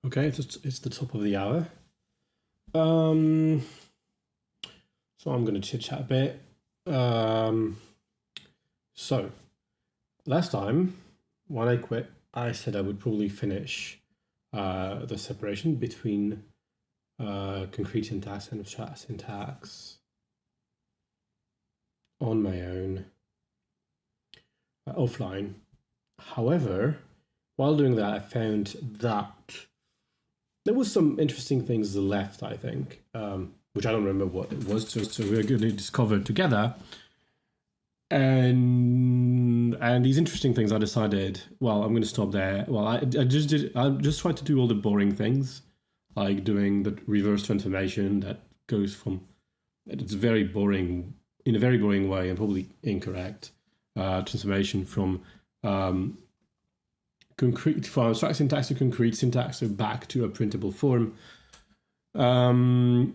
Okay, it's the top of the hour. So I'm going to chit chat a bit. So last time when I quit, I said I would probably finish the separation between concrete syntax and abstract syntax on my own offline. However, while doing that, I found that there was some interesting things left, I think, which I don't remember what it was, so we're going to discover together. And these interesting things, I decided, well, I'm going to stop there. Well, I just tried to do all the boring things, like doing the reverse transformation that goes from, it's very boring, in a very boring way and probably incorrect, transformation from abstract syntax to concrete syntax, so back to a printable form. So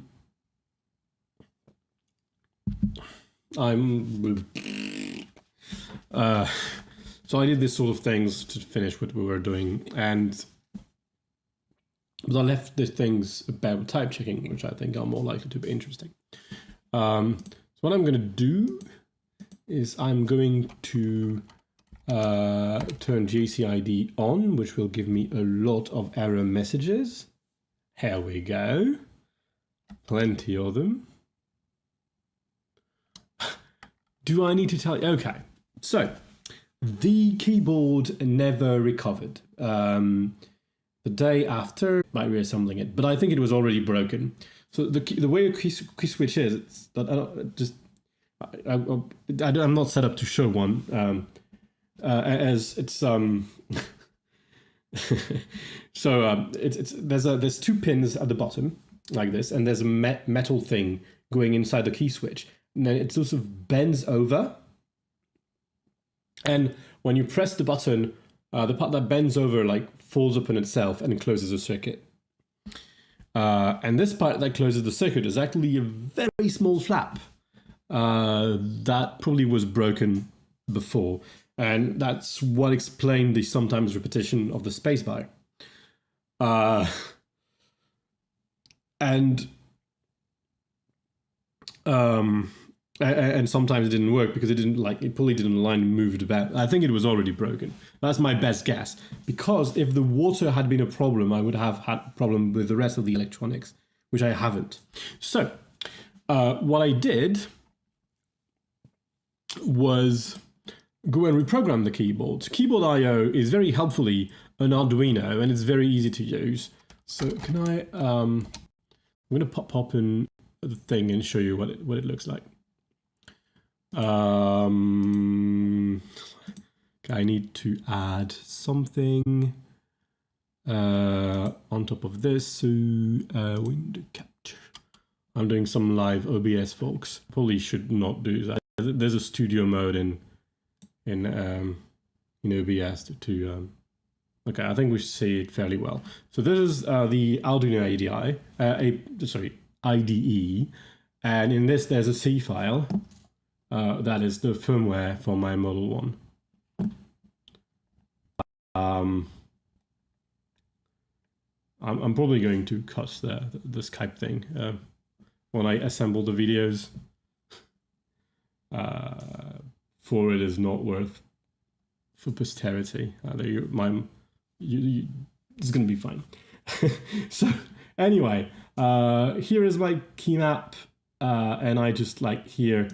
I did this sort of things to finish what we were doing, but I left the things about type checking, which I think are more likely to be interesting. So what I'm going to do is I'm going to turn JCID on, which will give me a lot of error messages. Here we go. Plenty of them. Do I need to tell you? Okay, so the keyboard never recovered the day after by reassembling it, but I think it was already broken. So the way a key switch is, it's that I'm not set up to show one. As it's so there's two pins at the bottom like this, and there's a metal thing going inside the key switch, and then it sort of bends over. And when you press the button, the part that bends over like folds up on itself and closes the circuit. And this part that closes the circuit is actually a very small flap that probably was broken before. And that's what explained the sometimes repetition of the spacebar. And sometimes it didn't work because it probably didn't align and moved about. I think it was already broken. That's my best guess. Because if the water had been a problem, I would have had a problem with the rest of the electronics, which I haven't. So what I did was go and reprogram the keyboard. Keyboard I/O is very helpfully an Arduino, and it's very easy to use. So can I? I'm going to pop open the thing and show you what it looks like. I need to add something on top of this. So window capture. I'm doing some live OBS, folks. Probably should not do that. There's a studio mode in OBS to okay, I think we see it fairly well. So this is the Arduino IDE, and in this there's a C file that is the firmware for my Model 1. I'm probably going to cut the Skype thing when I assemble the videos. For it is not worth for posterity. It's going to be fine. So anyway, here is my key map, and I just like here.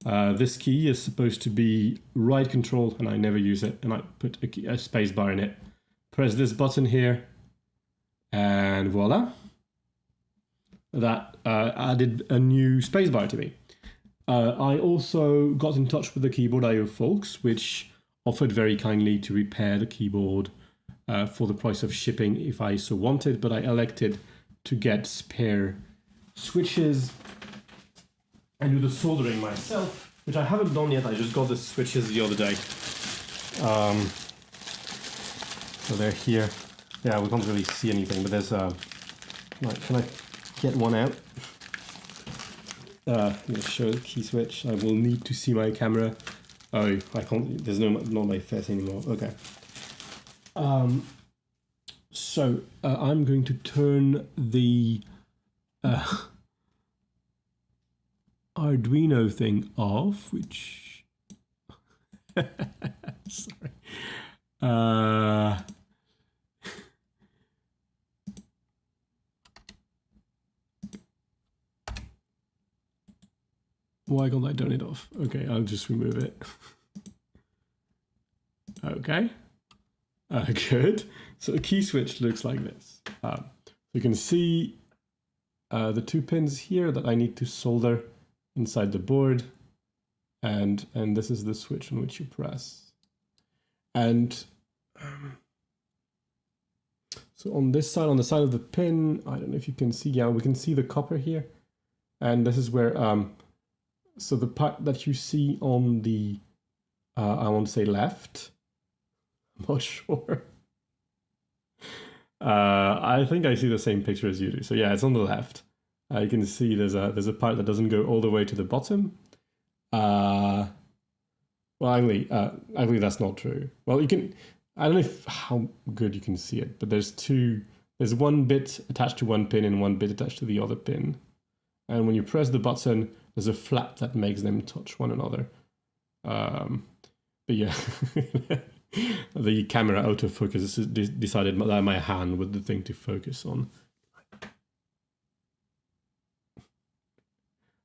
This key is supposed to be right control, and I never use it. And I put a space bar in it. Press this button here, and voila. That added a new space bar to me. I also got in touch with the Keyboard I/O folks, which offered very kindly to repair the keyboard for the price of shipping if I so wanted, but I elected to get spare switches and do the soldering myself, which I haven't done yet. I just got the switches the other day. So they're here. Yeah, we can't really see anything, but there's right, can I get one out? I'm going to show the key switch. I will need to see my camera. Oh, I can't. There's not my face anymore. Okay. So I'm going to turn the Arduino thing off, which sorry. Why can't I turn it off? Okay, I'll just remove it. Okay. Good. So the key switch looks like this. You can see the two pins here that I need to solder inside the board, and this is the switch on which you press. And so on this side, on the side of the pin, I don't know if you can see. Yeah, we can see the copper here, and this is where so the part that you see on the I want to say left. I'm not sure. I think I see the same picture as you do. So yeah, it's on the left. You can see there's a part that doesn't go all the way to the bottom. Well, actually that's not true. Well, you can. I don't know how good you can see it, but there's one bit attached to one pin and one bit attached to the other pin. And when you press the button, there's a flap that makes them touch one another. But yeah. The camera autofocus decided that my hand was the thing to focus on.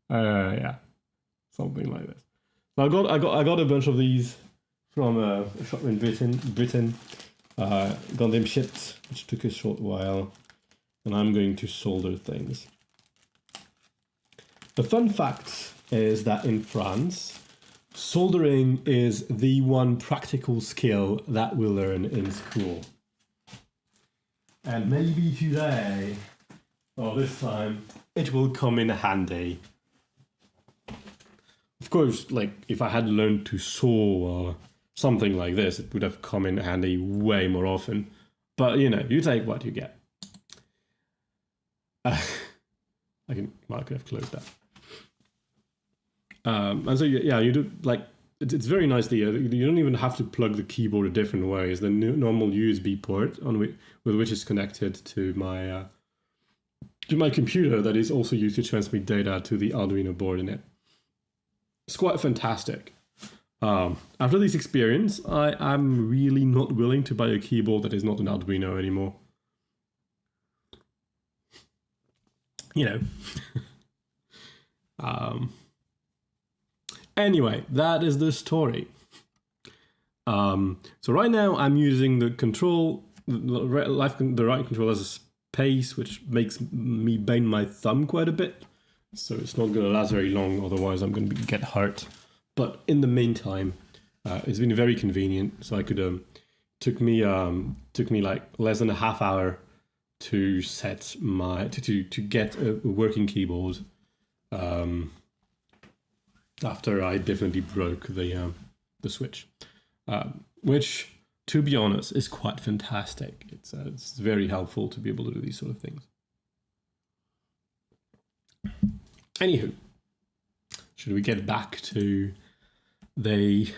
Yeah, something like this. So I got a bunch of these from a shop in Britain. Got them shipped, which took a short while, and I'm going to solder things. The fun fact is that in France, soldering is the one practical skill that we learn in school. And maybe today, or this time, it will come in handy. Of course, like if I had learned to saw or something like this, it would have come in handy way more often. But you know, you take what you get. I could have closed that. And so yeah, you do like it's very nice that you don't even have to plug the keyboard a different way. It's the normal USB port with which is connected to my computer that is also used to transmit data to the Arduino board in it. It's quite fantastic. After this experience, I'm really not willing to buy a keyboard that is not an Arduino anymore. You know. Anyway, that is the story. So right now I'm using the control, the right control as a space, which makes me bend my thumb quite a bit. So it's not going to last very long, otherwise I'm going to get hurt. But in the meantime, it's been very convenient. So I could took me like less than a half hour to set my to get a working keyboard. After I definitely broke the switch, which, to be honest, is quite fantastic. It's very helpful to be able to do these sort of things. Anywho, should we get back to the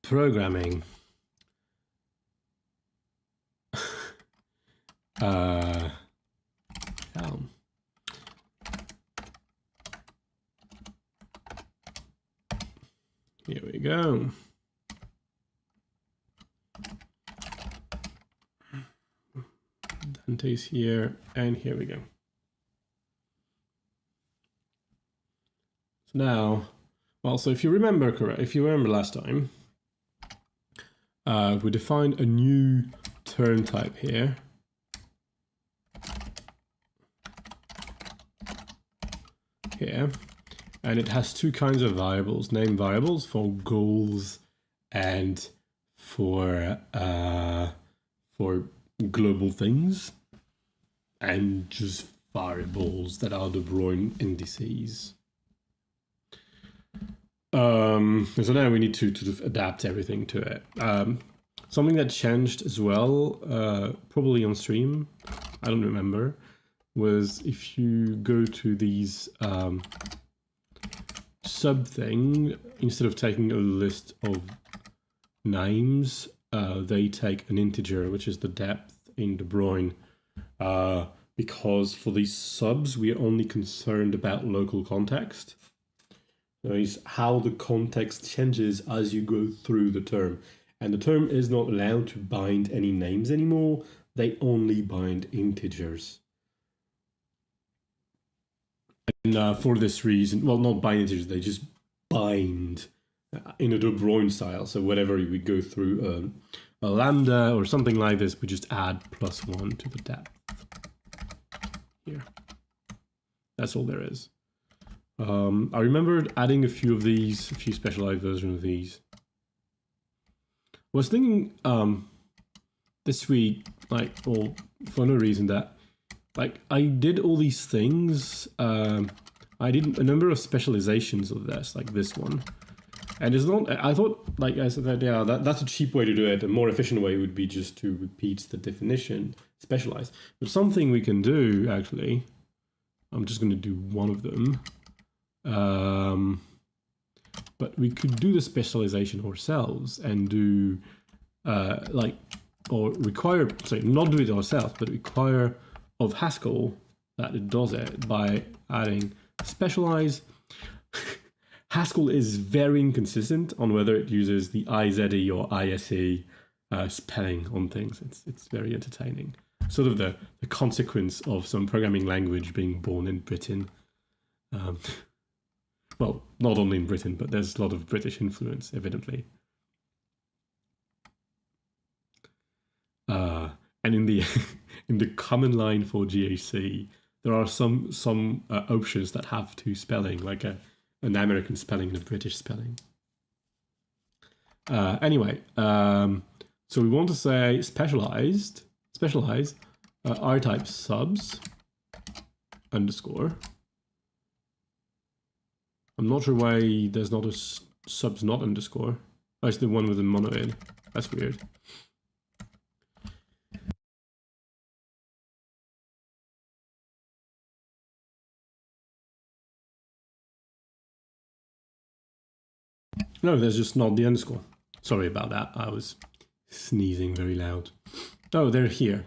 programming? Here we go. Dante's here, and here we go. So now, well, so if you remember last time, we defined a new term type here. And it has two kinds of variables, name variables for goals and for global things, and just variables that are De Broglie indices. So now we need to adapt everything to it. Something that changed as well, probably on stream, I don't remember, was if you go to these sub thing, instead of taking a list of names, they take an integer, which is the depth in De Broglie, because for these subs, we are only concerned about local context. So it's how the context changes as you go through the term. And the term is not allowed to bind any names anymore. They only bind integers. And for this reason, well, not bind integers, they just bind in a De Broglie style. So whenever we go through a lambda or something like this, we just add +1 to the depth here. That's all there is. I remembered adding a few specialized versions of these. I was thinking this week, or for no reason, that I did all these things. I did a number of specializations of this, like this one. And it's not, I thought, like I said, that, yeah, that's a cheap way to do it. A more efficient way would be just to repeat the definition, specialize. But something we can do, actually, I'm just going to do one of them. But we could do the specialization ourselves and do, or require, sorry, not do it ourselves, but require of Haskell that it does it by adding specialize. Haskell is very inconsistent on whether it uses the IZE or ISE spelling on things. It's very entertaining. Sort of the consequence of some programming language being born in Britain. Well, not only in Britain, but there's a lot of British influence, evidently. And in the in the command line for GHC, there are some options that have two spelling, like an American spelling and a British spelling. Anyway, so we want to say specialize R-type subs _ I'm not sure why there's not a subs not underscore. Oh, it's the one with the monoid. That's weird. No, there's just not the underscore. Sorry about that. I was sneezing very loud. Oh, they're here.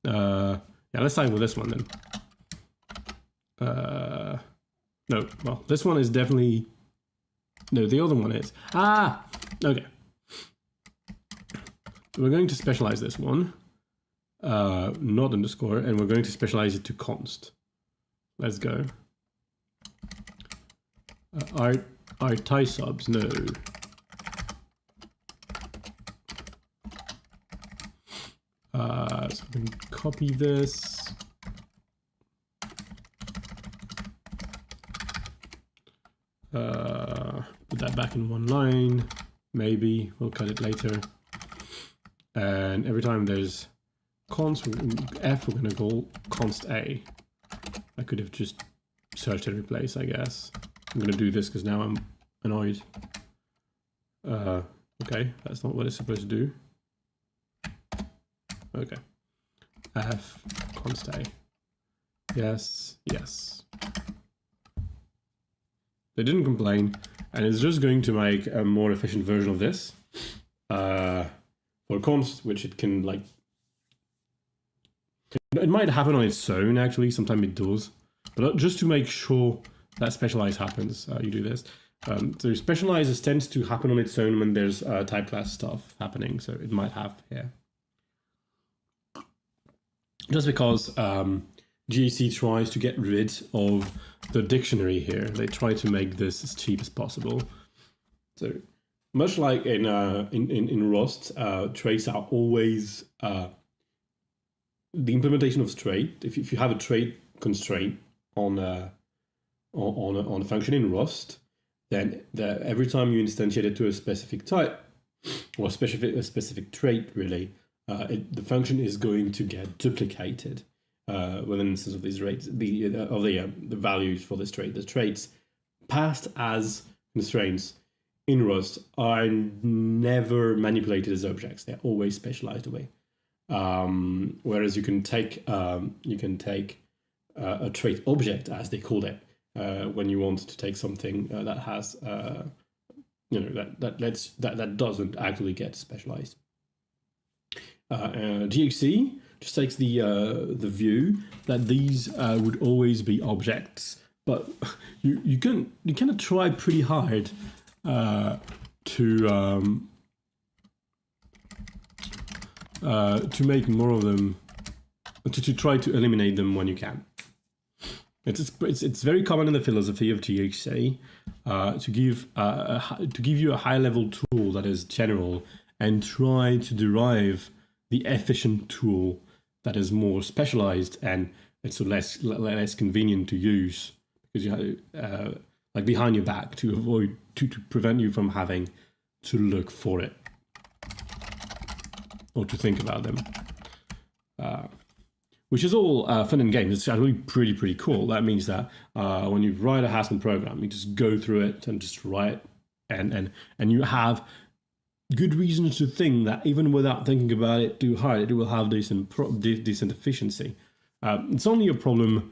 Yeah, let's start with this one then. No, well, this one is definitely... No, the other one is. Ah! Okay. We're going to specialize this one. Not underscore, and we're going to specialize it to const. Let's go. Are tie subs? No. So we can copy this. Put that back in one line. Maybe we'll cut it later. And every time there's const f, we're gonna call const a. I could have just searched every place, I guess. I'm gonna do this because now I'm annoyed. Okay, that's not what it's supposed to do. Okay. F const a. Yes, yes. They didn't complain, and it's just going to make a more efficient version of this. For const, which it can like... It might happen on its own, actually, sometimes it does. But just to make sure that specialize happens, you do this. So specializes tends to happen on its own when there's type class stuff happening, so it might have here. Just because GAC tries to get rid of the dictionary here. They try to make this as cheap as possible. So much like in Rust, traits are always the implementation of trait. If you have a trait constraint on a function in Rust, then every time you instantiate it to a specific type or a specific trait, really, the function is going to get duplicated with an instance of these rates, the values for this trait. The traits passed as constraints in Rust are never manipulated as objects. They're always specialized away. Whereas you can take a trait object, as they call it, when you want to take something that has that doesn't actually get specialized. GXC just takes the view that these would always be objects, but you cannot try pretty hard to make more of them, to try to eliminate them when you can. It's very common in the philosophy of GHC to give you a high level tool that is general and try to derive the efficient tool that is more specialized and it's less convenient to use, because you have like behind your back to avoid to prevent you from having to look for it or to think about them. Which is all fun and games. It's actually pretty cool. That means that when you write a Haskell program, you just go through it and just write, and you have good reasons to think that even without thinking about it too hard, it will have decent efficiency. It's only a problem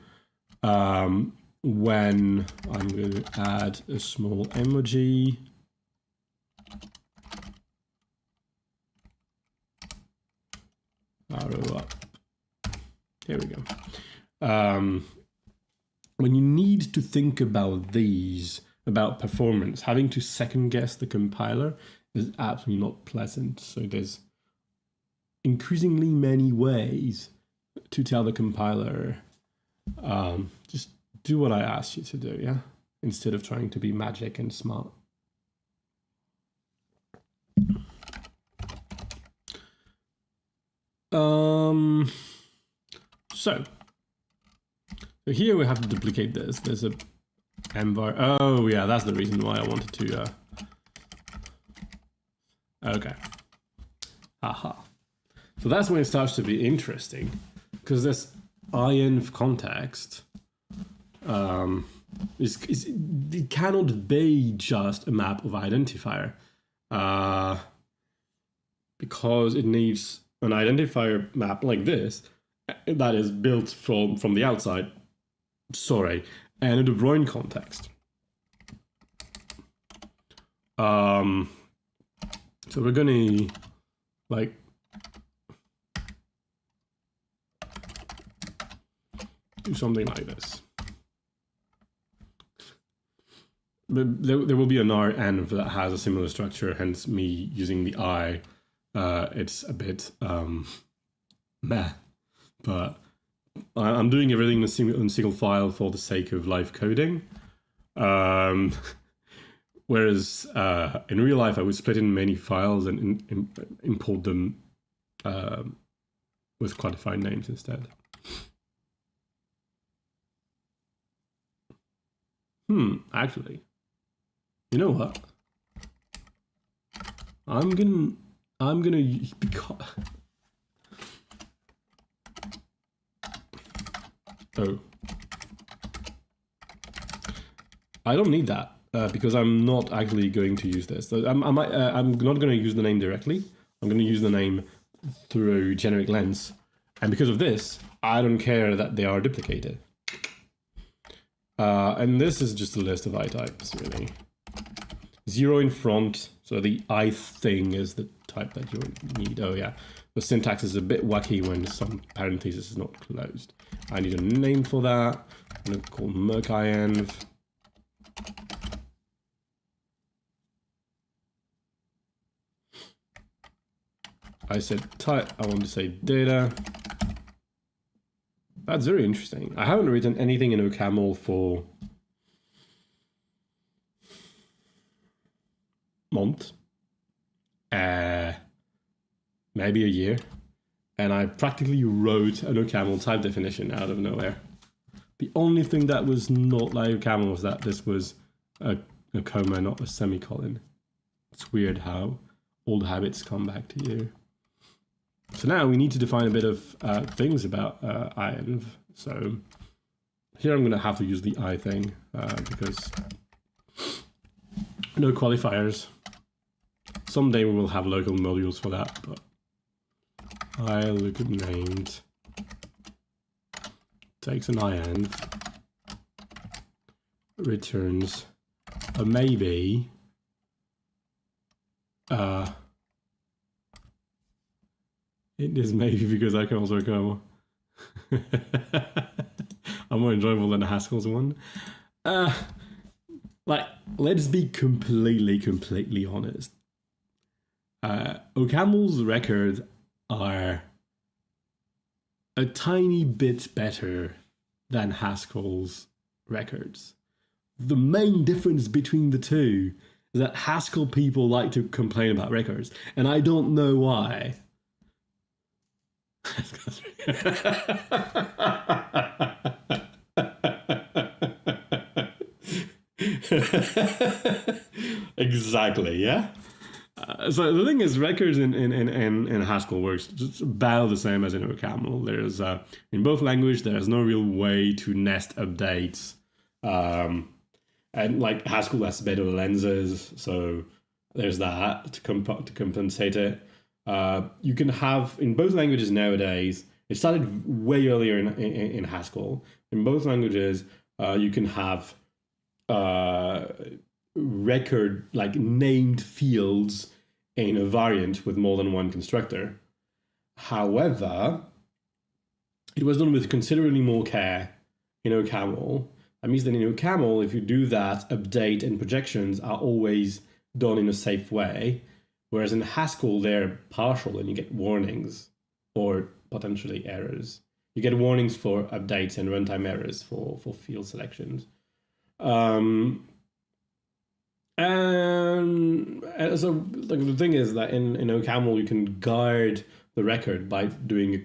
when I'm going to add a small emoji. Arrow up. Here we go. When you need to think about about performance, having to second guess the compiler is absolutely not pleasant. So there's increasingly many ways to tell the compiler, just do what I asked you to do, yeah? Instead of trying to be magic and smart. So here we have to duplicate this. There's a mvar. Oh yeah, that's the reason why I wanted to. Okay. Aha. So that's when it starts to be interesting, because this inf context is it cannot be just a map of identifier, because it needs an identifier map like this that is built from the outside. Sorry, and a De Bruyne context. So we're gonna like do something like this. But there will be an RN that has a similar structure, hence me using the I. It's a bit meh, but I'm doing everything in a single file for the sake of live coding. Whereas in real life, I would split in many files and import them with qualified names instead. Actually, you know what? I'm gonna because I don't need that because I'm not actually going to use this. So I'm not going to use the name directly. I'm going to use the name through generic lens, and because of this, I don't care that they are duplicated. And this is just a list of I types, really. 0 in front, so the I thing is the type that you need. Oh yeah, the syntax is a bit wacky when some parenthesis is not closed. I need a name for that. I'm going to call mercinv. I said type, I want to say data. That's very interesting. I haven't written anything in OCaml for month, maybe a year, and I practically wrote an OCaml type definition out of nowhere. The only thing that was not like OCaml was that this was a comma, not a semicolon. It's weird how old habits come back to you. So now we need to define a bit of things about inv. So here I'm going to have to use the I thing because no qualifiers. Someday we will have local modules for that, but I look at named takes an inv, returns a maybe. It is maybe because I can also go. I'm more enjoyable than the Haskell's one. Like, let's be completely honest. OCaml's records are a tiny bit better than Haskell's records. The main difference between the two is that Haskell people like to complain about records, and I don't know why. Exactly, yeah. So the thing is, records in Haskell works just about the same as in OCaml. There's in both languages there's no real way to nest updates, and like Haskell has better lenses, so there's that to compensate it. You can have in both languages nowadays. It started way earlier in Haskell. In both languages, you can have record like named fields in a variant with more than one constructor. However, it was done with considerably more care in OCaml. That means that in OCaml, if you do that, update and projections are always done in a safe way. Whereas in Haskell, they're partial and you get warnings or potentially errors. You get warnings for updates and runtime errors for field selections. And so like, the thing is that in OCaml, you can guard the record by doing a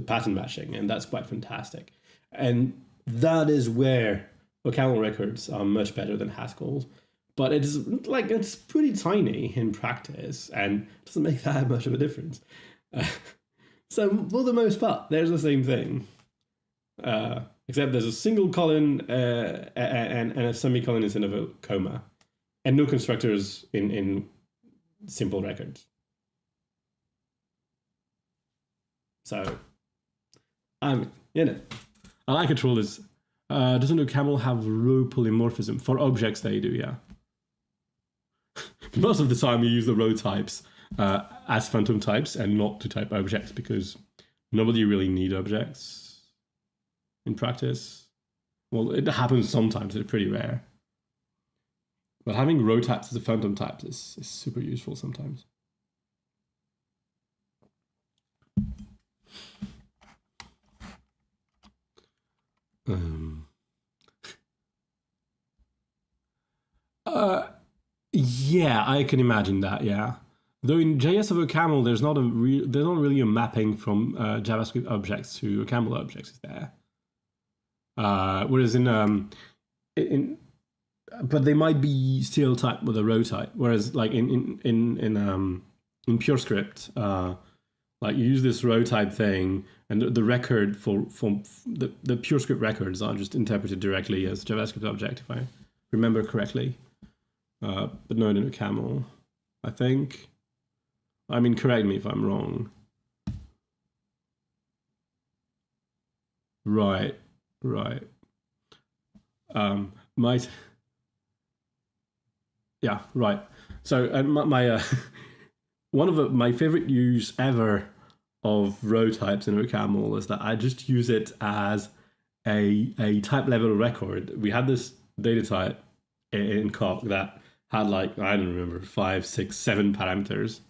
pattern matching, and that's quite fantastic. And that is where OCaml records are much better than Haskell's. But it's pretty tiny in practice and doesn't make that much of a difference. So for the most part, there's the same thing. except there's a single colon and a semicolon instead of a comma, and no constructors in simple records. So, you know, I like control this. Doesn't OCaml have row polymorphism? For objects they do, yeah. Most of the time you use the row types as phantom types and not to type objects, because nobody really need objects in practice. Well, it happens sometimes, it's pretty rare. But having row types as a phantom types is super useful sometimes. Yeah, I can imagine that. Yeah, though in JS of OCaml, there's not really a mapping from JavaScript objects to OCaml objects. Is there? Whereas but they might be still typed with a row type. Whereas like in PureScript, like you use this row type thing, and the record for the PureScript records are just interpreted directly as JavaScript object, if I remember correctly. But no, in OCaml, I think. I mean, correct me if I'm wrong. Right. Yeah, right. So my one of my favorite use ever of row types in OCaml is that I just use it as a type level record. We had this data type in Coq that had like, I don't remember, 5, 6, 7 parameters.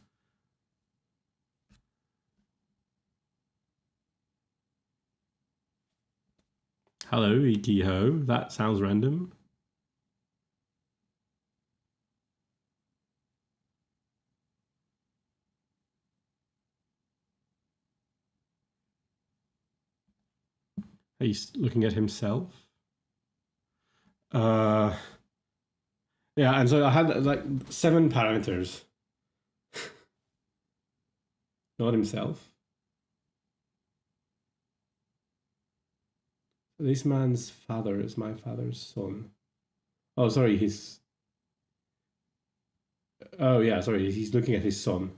Hello, Ikiho. That sounds random. He's looking at himself. Yeah, and so I had like 7 parameters. Not himself. This man's father is my father's son. Oh, sorry, oh yeah, sorry, he's looking at his son.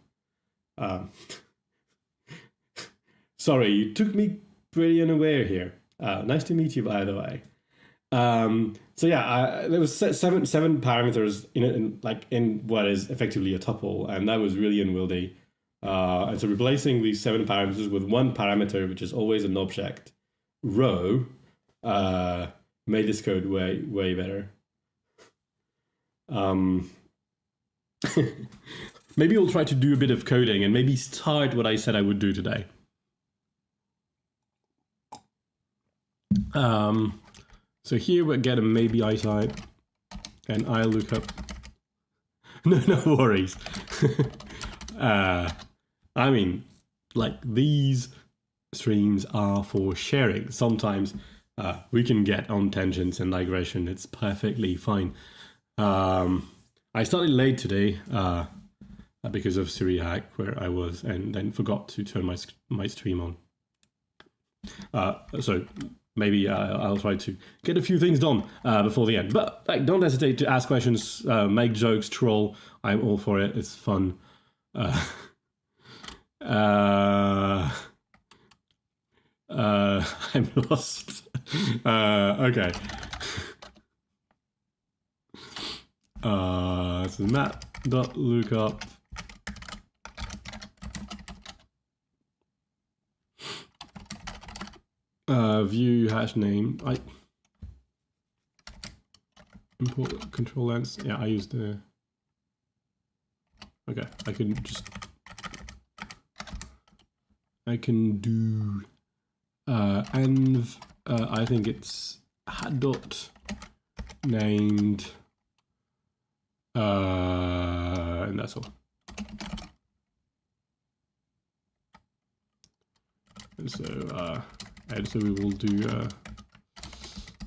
Sorry, you took me pretty unaware here. Nice to meet you, by the way. So yeah, there was seven parameters in what is effectively a tuple, and that was really unwieldy. And so replacing these 7 parameters with 1 parameter, which is always an object row, made this code way better. Maybe we'll try to do a bit of coding and maybe start what I said I would do today. So here we get a maybe I type, and I look up. No worries. I mean, like, these streams are for sharing. Sometimes we can get on tangents and digression. It's perfectly fine. I started late today because of Syriac, where I was, and then forgot to turn my stream on. So maybe I'll try to get a few things done before the end. But like, don't hesitate to ask questions, make jokes, troll. I'm all for it. It's fun. I'm lost. Okay. So map.lookup. View hash name. I import control lens. Yeah, I used the. Okay, I can do env. I think it's dot named, and that's all. And so we will do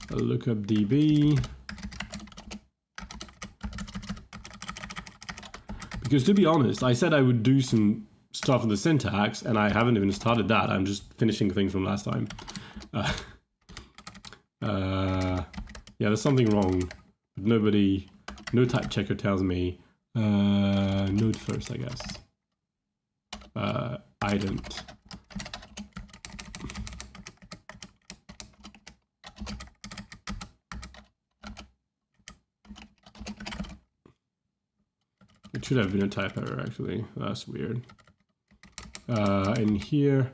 a lookup DB, because to be honest, I said I would do some stuff in the syntax, and I haven't even started that. I'm just finishing things from last time. Yeah, there's something wrong. But no type checker tells me. Node first, I guess. Ident. It should have been a type error, actually. That's weird. In here,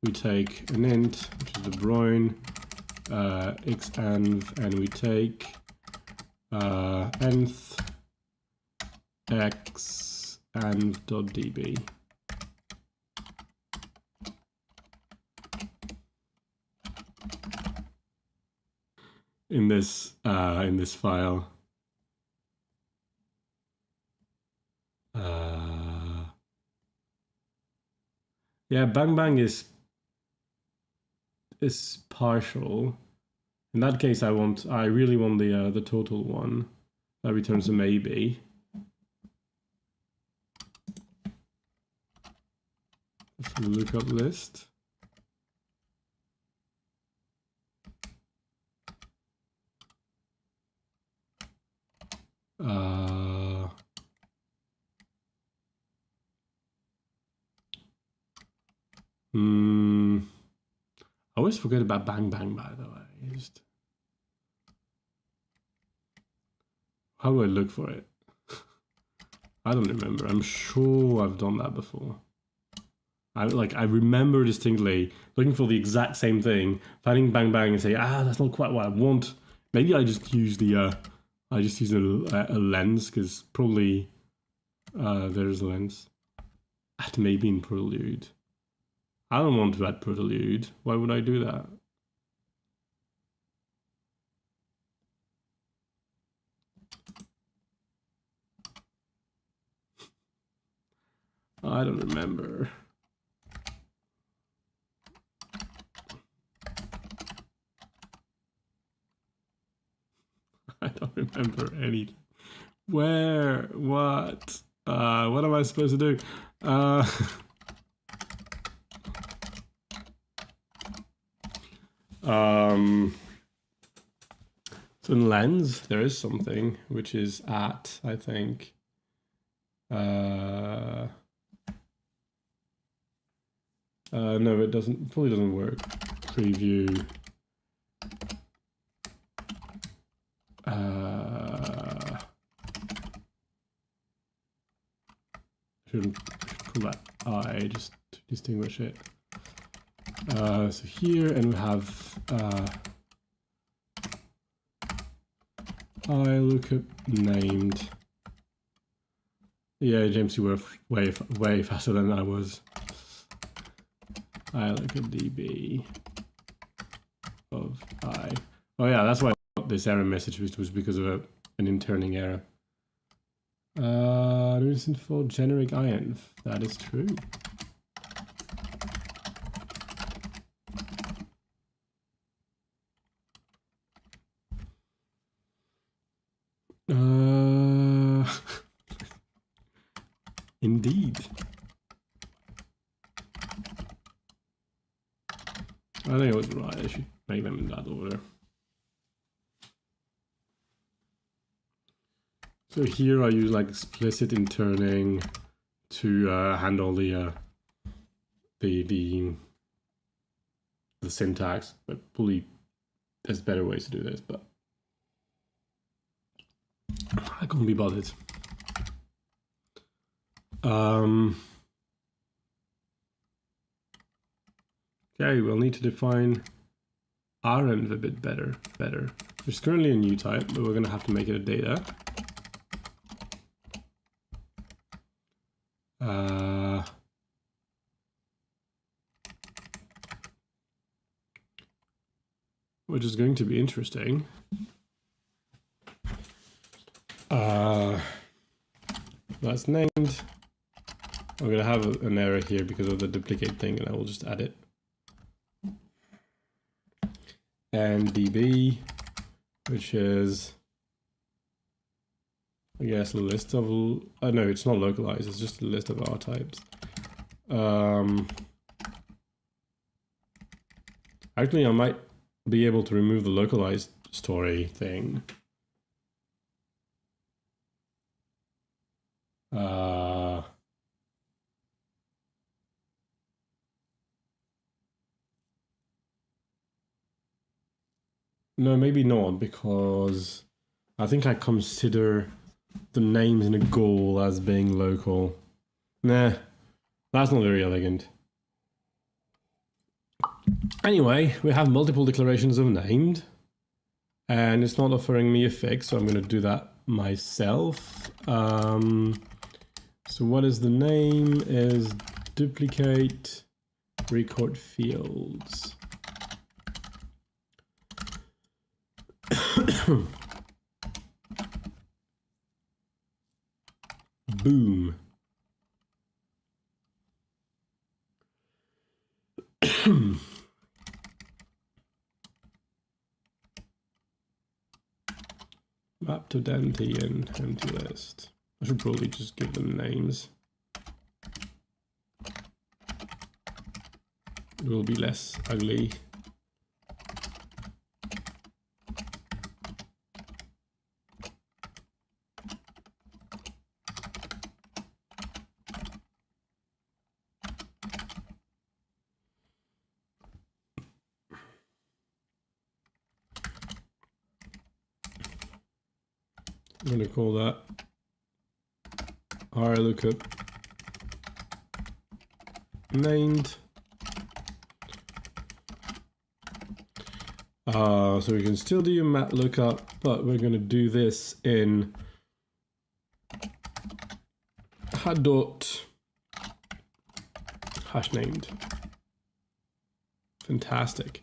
we take an int, which is the Broin, xenv, and we take nth x env.db. In this file. Yeah, bang bang is partial. In that case, I really want the total one that returns a maybe. Let's look up list. I always forget about bang bang, by the way. How do I look for it? I don't remember. I'm sure I've done that before. I remember distinctly looking for the exact same thing, finding bang bang and say, that's not quite what I want. Maybe I just use a lens, because probably there's a lens. Add maybe in prelude. I don't want to add prelude. Why would I do that? I don't remember. I don't remember anything. Where? What? What am I supposed to do? So in lens, there is something which is at, I think. No, it doesn't. Probably doesn't work. Preview. Should pull that I just to distinguish it. So here, and we have I lookup named. Yeah, James, you were way faster than I was. I lookup db of I. Oh yeah, that's why I got this error message, which was because of an interning error. For generic env. That is true. Indeed. I think it was right. I should make them in that order. So here I use like explicit interning to handle the syntax, but probably there's better ways to do this, but I couldn't be bothered. Okay, we'll need to define renv a bit better. There's currently a new type, but we're going to have to make it a data. Which is going to be interesting. That's named. I'm going to have an error here because of the duplicate thing, and I will just add it. And db, which is, I guess, a list of, no, it's not localized, it's just a list of R types. Actually, I might be able to remove the localized story thing. No, maybe not, because I think I consider the names in a goal as being local. Nah, that's not very elegant. Anyway, we have multiple declarations of named, and it's not offering me a fix, so I'm going to do that myself. So what is the name? Is duplicate record fields. Boom. Map to empty and empty list. I should probably just give them names. It will be less ugly. I'm going to call that lookup named. So we can still do a map lookup, but we're going to do this in dot hash named. Fantastic.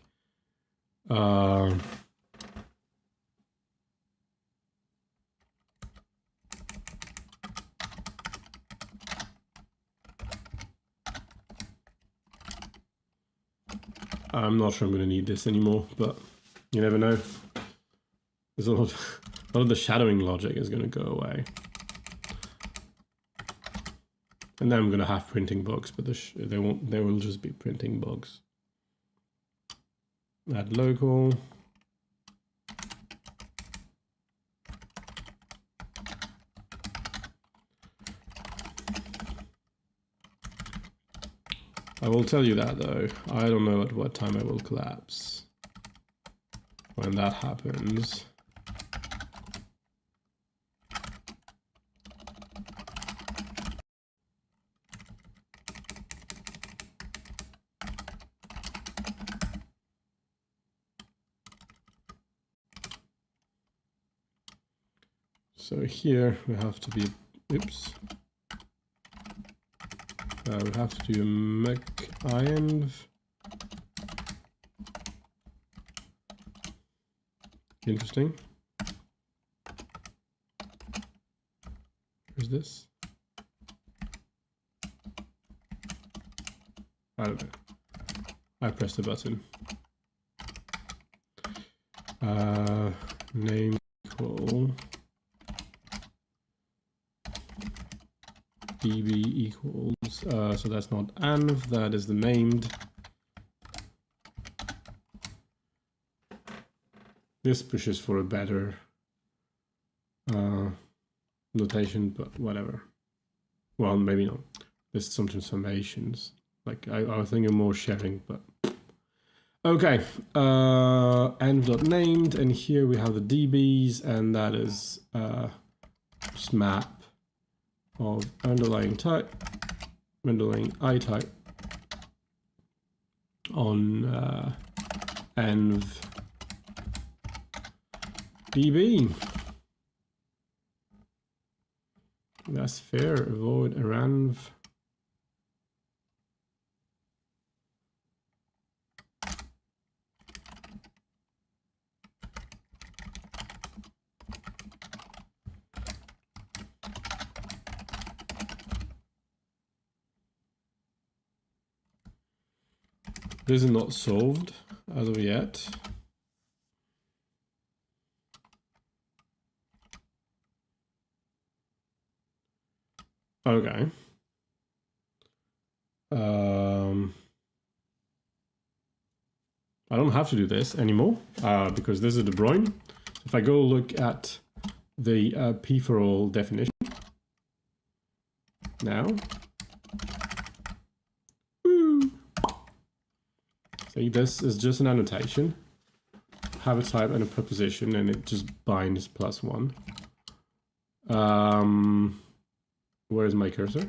I'm not sure I'm going to need this anymore, but you never know. There's a lot of the shadowing logic is going to go away. And then I'm going to have printing bugs, but they won't. They will just be printing bugs. Add local. I will tell you that though, I don't know at what time I will collapse. When that happens, so here we have to be, oops. We have to do a mec-inv. Interesting. Where's this? I don't know. I pressed the button. Name equal db equals, so that's not anv, that is the named. This pushes for a better notation, but whatever. Well, maybe not. There's some transformations. Like I was thinking more sharing, but okay. Env.named, and here we have the DBs, and that is just map of underlying type, underlying I type on env DB. That's fair. Avoid aranv. This is not solved as of yet. Okay. I don't have to do this anymore because this is De Bruyne. If I go look at the P for all definition now, woo. See, this is just an annotation. Have a type and a preposition, and it just binds +1. Where's my cursor?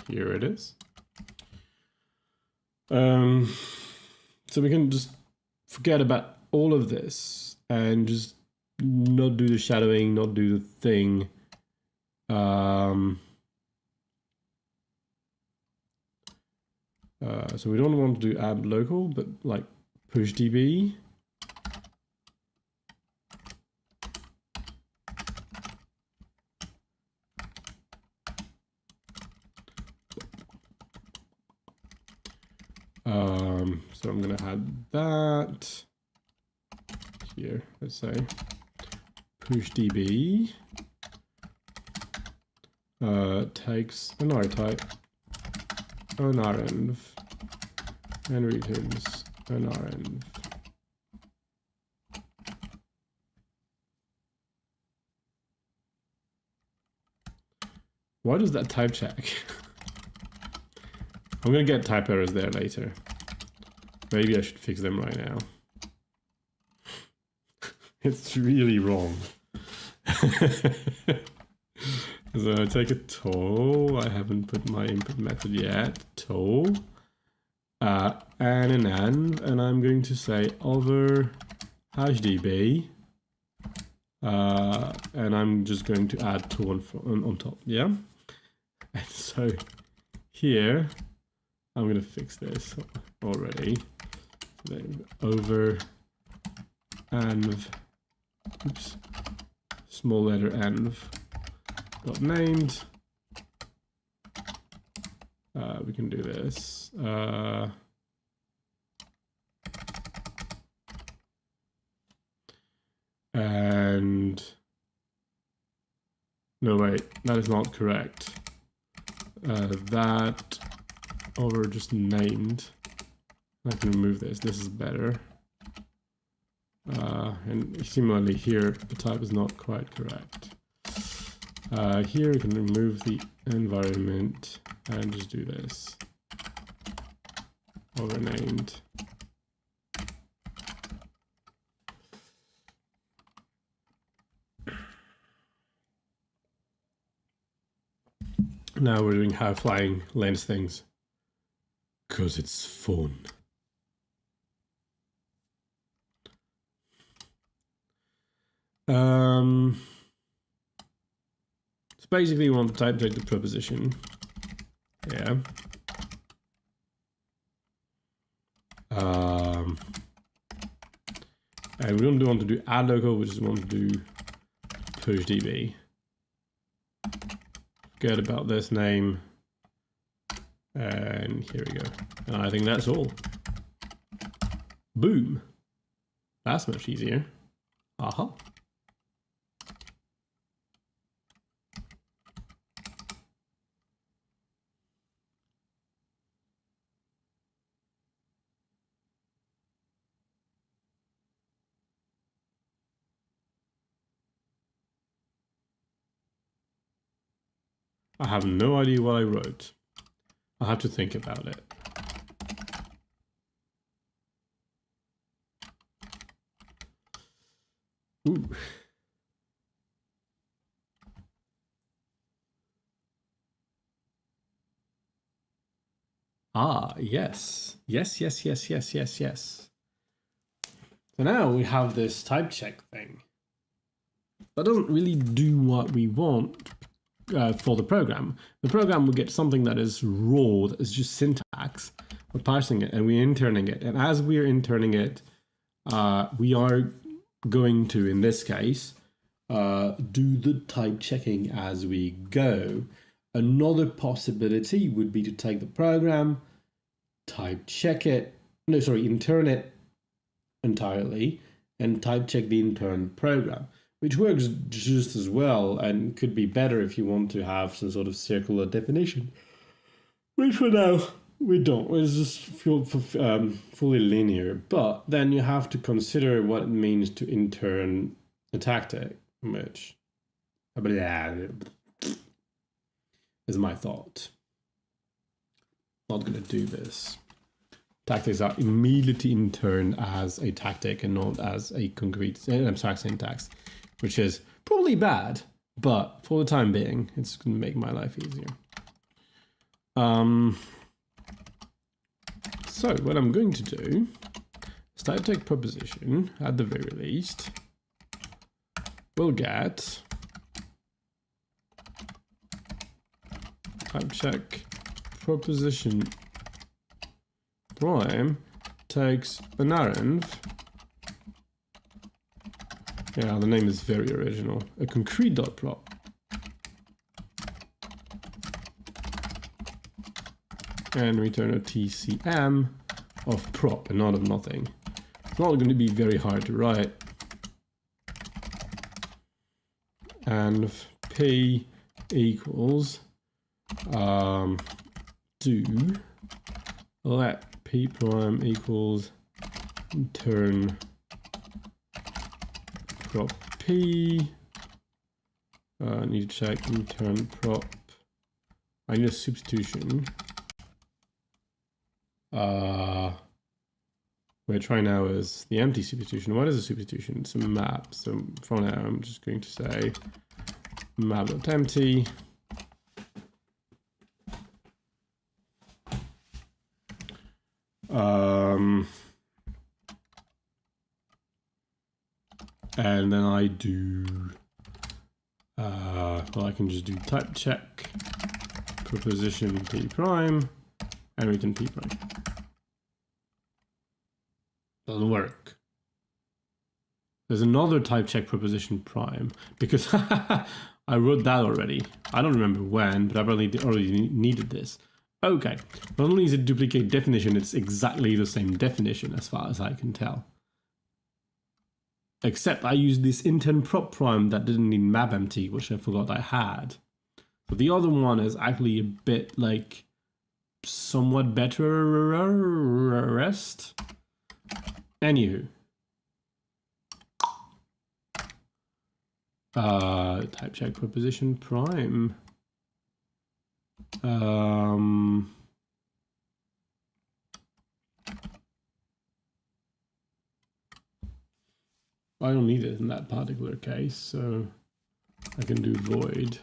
Here it is. So we can just forget about all of this and just not do the shadowing, not do the thing. So we don't want to do add local, but like push db. So I'm going to add that here. Let's say push db takes an R type, an renv, and returns an renv. Why does that type check? I'm going to get type errors there later. Maybe I should fix them right now. It's really wrong. So I take a toll. I haven't put my input method yet. Toll. And an env. And I'm going to say over hashdb. And I'm just going to add tool on top. Yeah. And so here, I'm going to fix this already. Over env, oops, small letter env dot named. We can do this. And no, wait, that is not correct. That over just named. I can remove this. This is better. And similarly here, the type is not quite correct. Here we can remove the environment and just do this. Overnamed. Now we're doing high flying lens things. 'Cause it's fun. So basically you want to type check the preposition. Yeah. And we don't want to do add local, we just want to do push db. Forget about this name. And here we go. And I think that's all. Boom. That's much easier. Aha. I have no idea what I wrote. I'll have to think about it. Ooh. Ah, yes. Yes. So now we have this type check thing. That doesn't really do what we want for the program. The program will get something that is raw, that is just syntax. We're parsing it and we're interning it. And as we're interning it, we are going to, in this case, do the type checking as we go. Another possibility would be to take the program, type check it, intern it entirely, and type check the intern program, which works just as well and could be better if you want to have some sort of circular definition. But for now, We don't. It's just fully linear. But then you have to consider what it means to intern a tactic, which is my thought. Not going to do this. Tactics are immediately interned as a tactic and not as a concrete abstract syntax, which is probably bad, but for the time being, it's going to make my life easier. So what I'm going to do is type check proposition at the very least. We'll get type check proposition prime takes an arrange. Yeah, the name is very original. A concrete dot prop. And return a TCM of prop and not of nothing. It's not going to be very hard to write. And p equals do let p prime equals intern prop p. I need to check intern prop. I need a substitution. We're trying now is the empty substitution. What is a substitution? It's a map. So for now, I'm just going to say map.empty. And then I do, well, I can just do type check proposition p prime and return p prime. Doesn't work. There's another type check proposition prime because I wrote that already. I don't remember when, but I already needed this. Okay, not only is it duplicate definition, it's exactly the same definition as far as I can tell. Except I used this intern prop prime that didn't need map empty, which I forgot I had. But the other one is actually a bit like somewhat better rest. Anywho. Type check proposition prime. I don't need it in that particular case, so I can do void.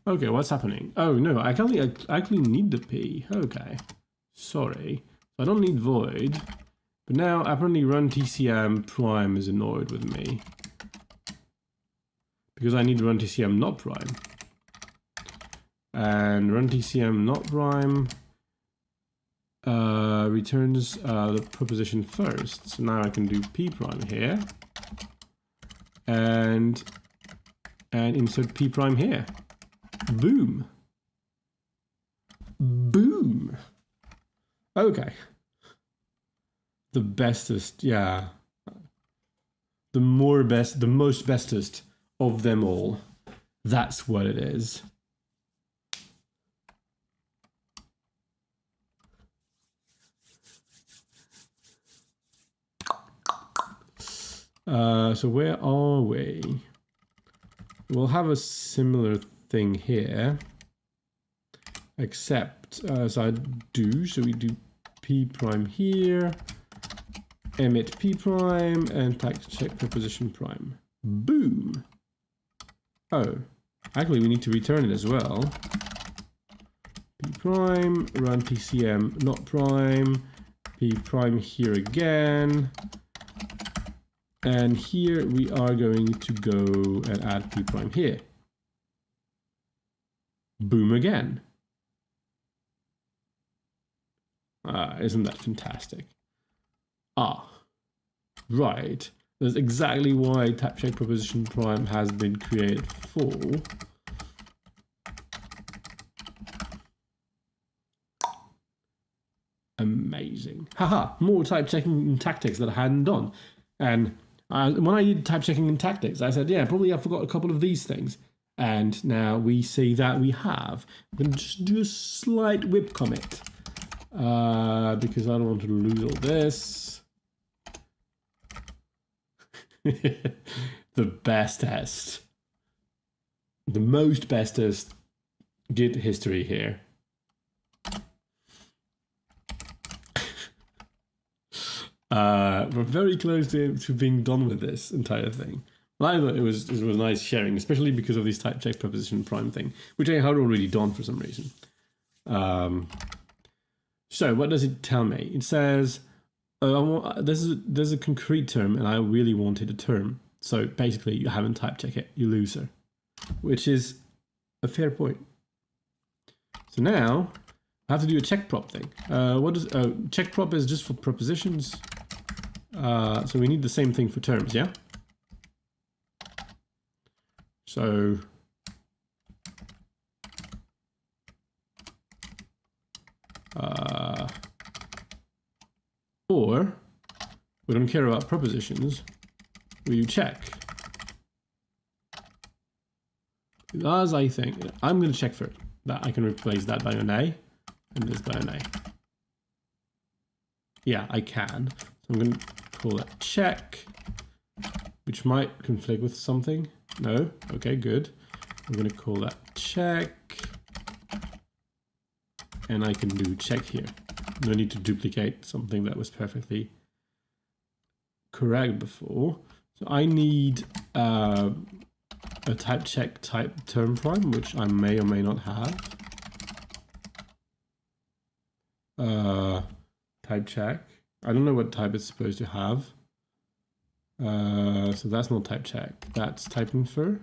Okay, what's happening? Oh no, I actually need the P. Okay, sorry. I don't need void, but now apparently run TCM prime is annoyed with me because I need to run TCM not prime. And run TCM not prime returns the proposition first. So now I can do P prime here and insert P prime here. Boom. Boom. Okay. The bestest, yeah. The most bestest of them all. That's what it is. So where are we? We'll have a similar thing here, except as I do, so we do P prime here, emit P prime, and type check proposition prime. Boom. Oh, actually we need to return it as well. P prime, run TCM not prime, P prime here again. And here we are going to go and add P prime here. Boom again. Isn't that fantastic? Right. That's exactly why type check proposition prime has been created for. haha, more type checking tactics that I hadn't done. And when I did type checking and tactics, I said, yeah, probably I forgot a couple of these things. And now we see that we have. I'm going to just do a slight whip commit because I don't want to lose all this. The best test. The most bestest Git history here. We're very close to being done with this entire thing. But I thought it was nice sharing, especially because of this type check preposition prime thing, which I had already done for some reason. So what does it tell me? It says, there's a concrete term and I really wanted a term. So basically you haven't type checked it, you loser, which is a fair point. So now I have to do a check prop thing. What is check prop is just for prepositions. So we need the same thing for terms, yeah? So or we don't care about prepositions, we check. As I think, I'm going to check for it. That I can replace that by an A and this by an A. Yeah, I can. So I'm going to call that check, which might conflict with something. No? Okay, good. I'm going to call that check. And I can do check here. No need to duplicate something that was perfectly correct before. So I need a type check type term prime, which I may or may not have. Type check. I don't know what type it's supposed to have. So that's not type check. That's type infer.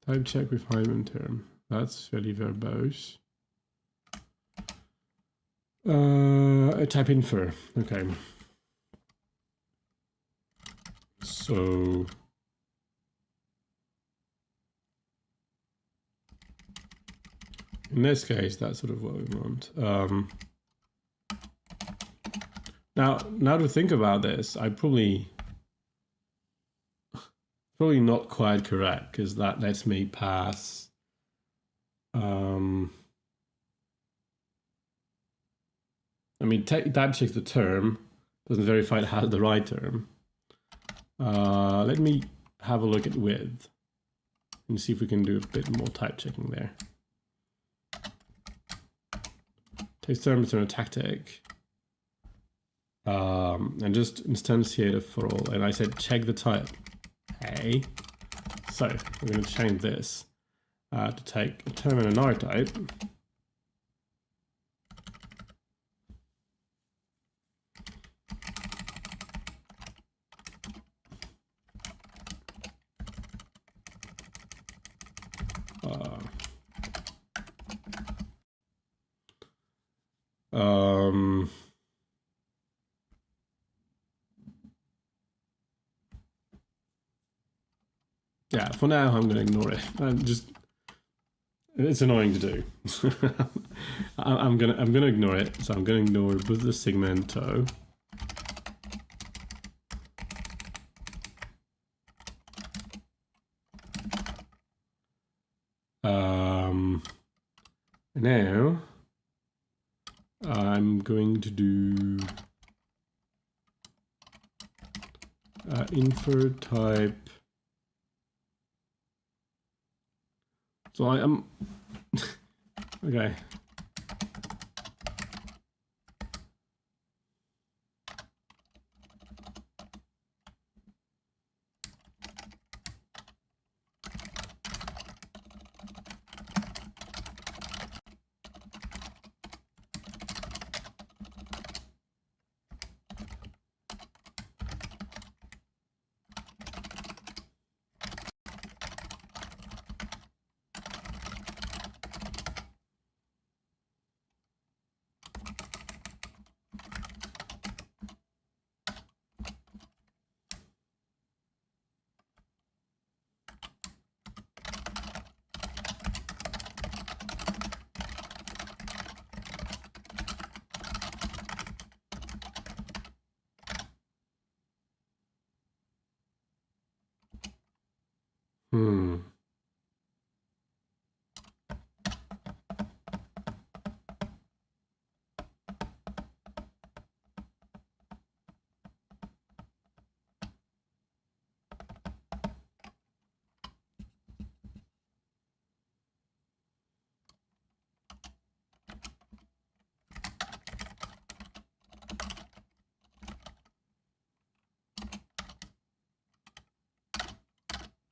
Type check refinement term. That's very verbose. Type infer. Okay. So in this case, that's sort of what we want. Now to think about this, I probably not quite correct because that lets me pass I mean type checks the term, doesn't verify it has the right term. Let me have a look at with and see if we can do a bit more type checking there. Takes term return a tactic. And just instantiate a for all, and I said check the type. Okay, so we're going to change this to take a term and an R type. Yeah, for now I'm going to ignore it. It's annoying to do. I'm gonna ignore it. So I'm gonna ignore with the segmento. Now I'm going to do infer type. So I am okay. Hmm.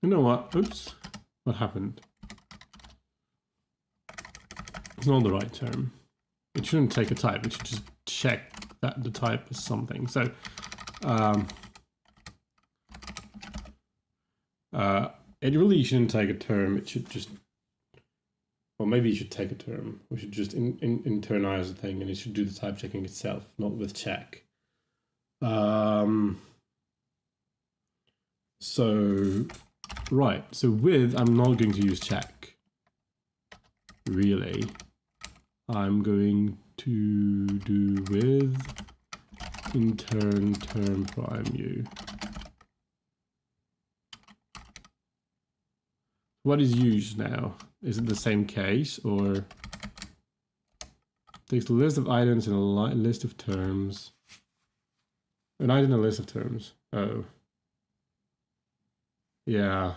You know what? Oops. What happened? It's not the right term. It shouldn't take a type. It should just check that the type is something. So it really shouldn't take a term. It should just, or maybe you should take a term. We should just internalize the thing, and it should do the type checking itself, not with check. So, right. So with, I'm not going to use check. Really. I'm going to do with intern term prime u. What is used now? Is it the same case, or takes a list of items and a list of terms? An item and a list of terms. Oh. Yeah.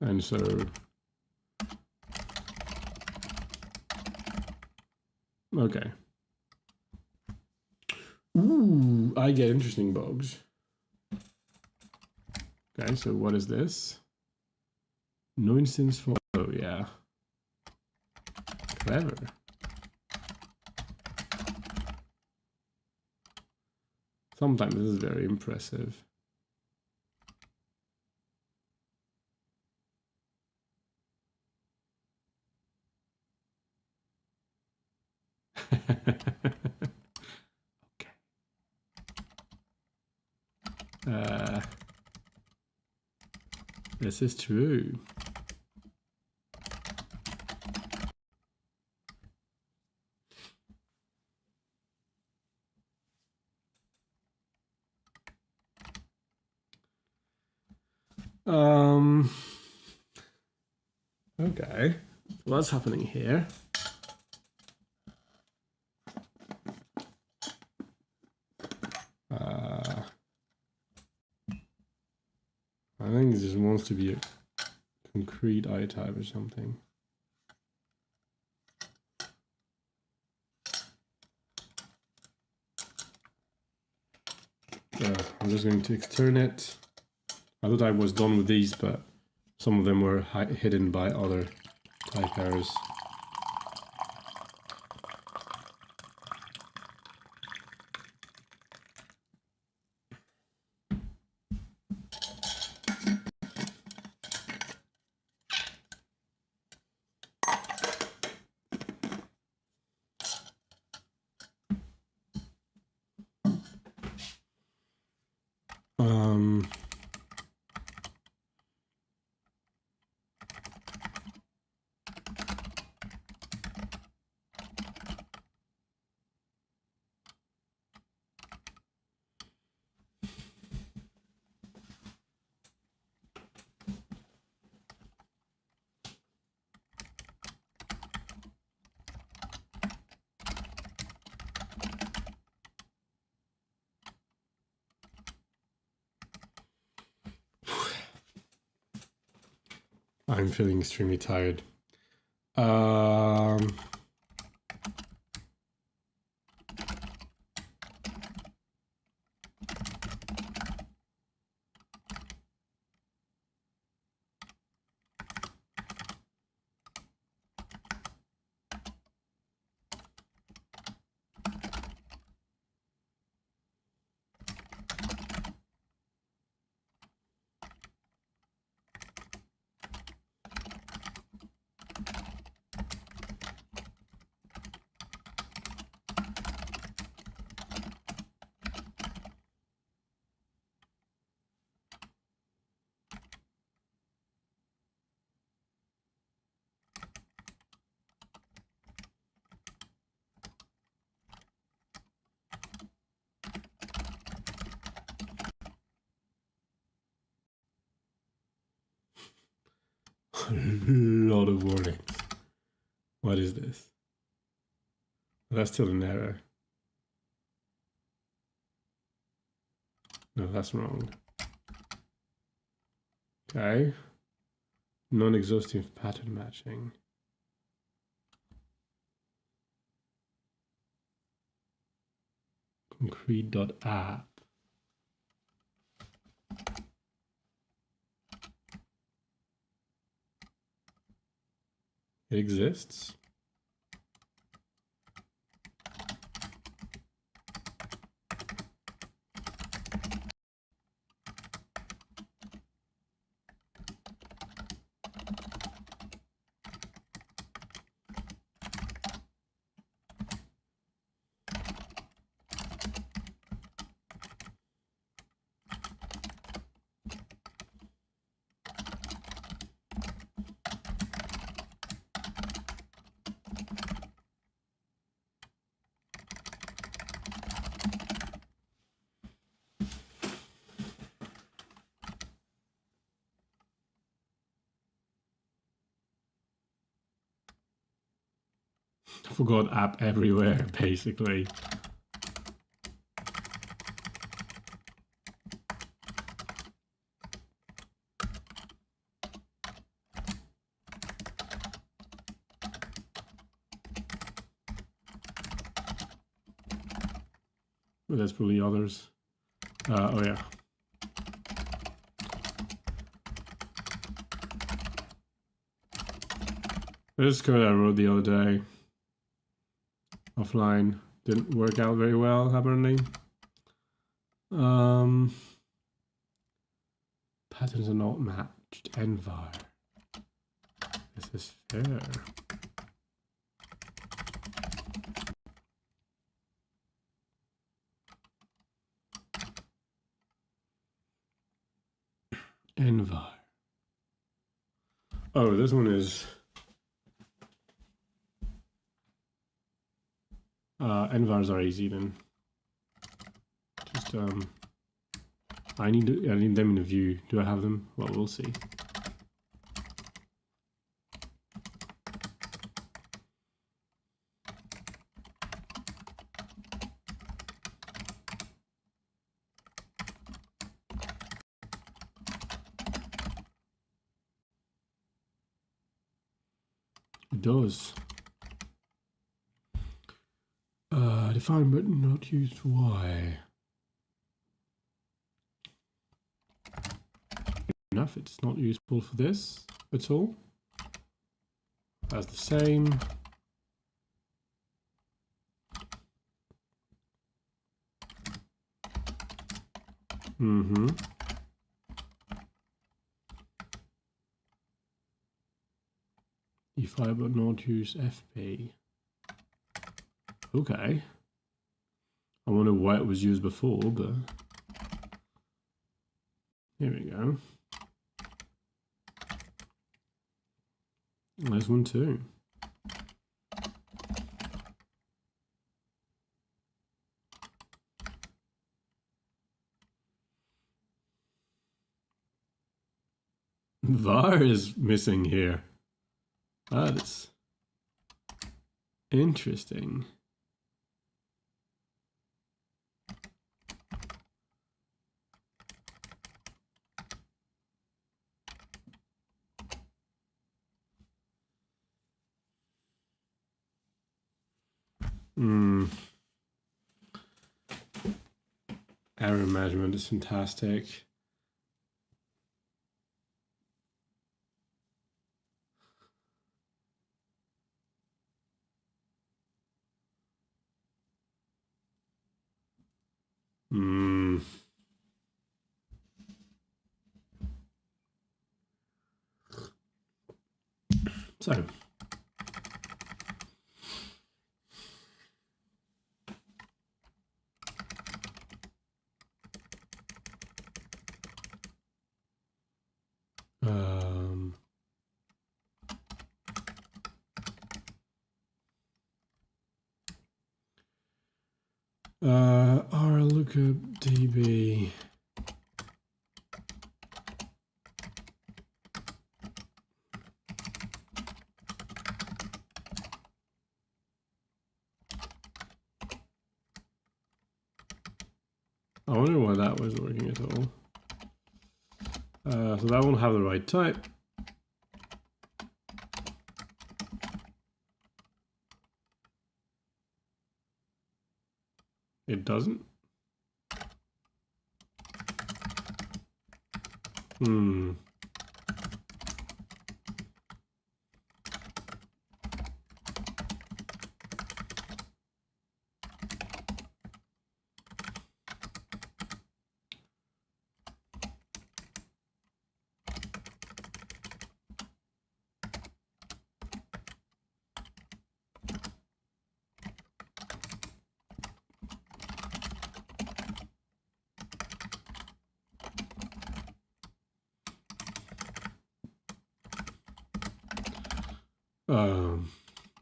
And so okay. Ooh, I get interesting bugs. Okay, so what is this? No instance for, oh yeah. Clever. Sometimes this is very impressive. Okay. This is true. Okay, what's happening here? I think it just wants to be a concrete I type or something. I'm just going to extern it. I thought I was done with these, but some of them were hidden by other type errors. I'm feeling extremely tired. lot of warnings. What is this? That's still an error. No, that's wrong. Okay. Non-exhaustive pattern matching. Concrete.app. It exists. I forgot app everywhere, basically. Well, there's probably others. Oh yeah. This code I wrote the other day. Offline. Didn't work out very well, apparently. Patterns are not matched. Envar. This is fair. Envar. Oh, this one is envars are easy then. Just I need them in the view. Do I have them? Well, we'll see. It does. Define but not used. Why? Enough. It's not useful for this at all. That's the same. Define but not use FP. Okay. I wonder why it was used before, but here we go. There's one too. var is missing here. That is interesting. Error management is fantastic. So. R lookup db. I wonder why that was working at all. So that won't have the right type. It doesn't.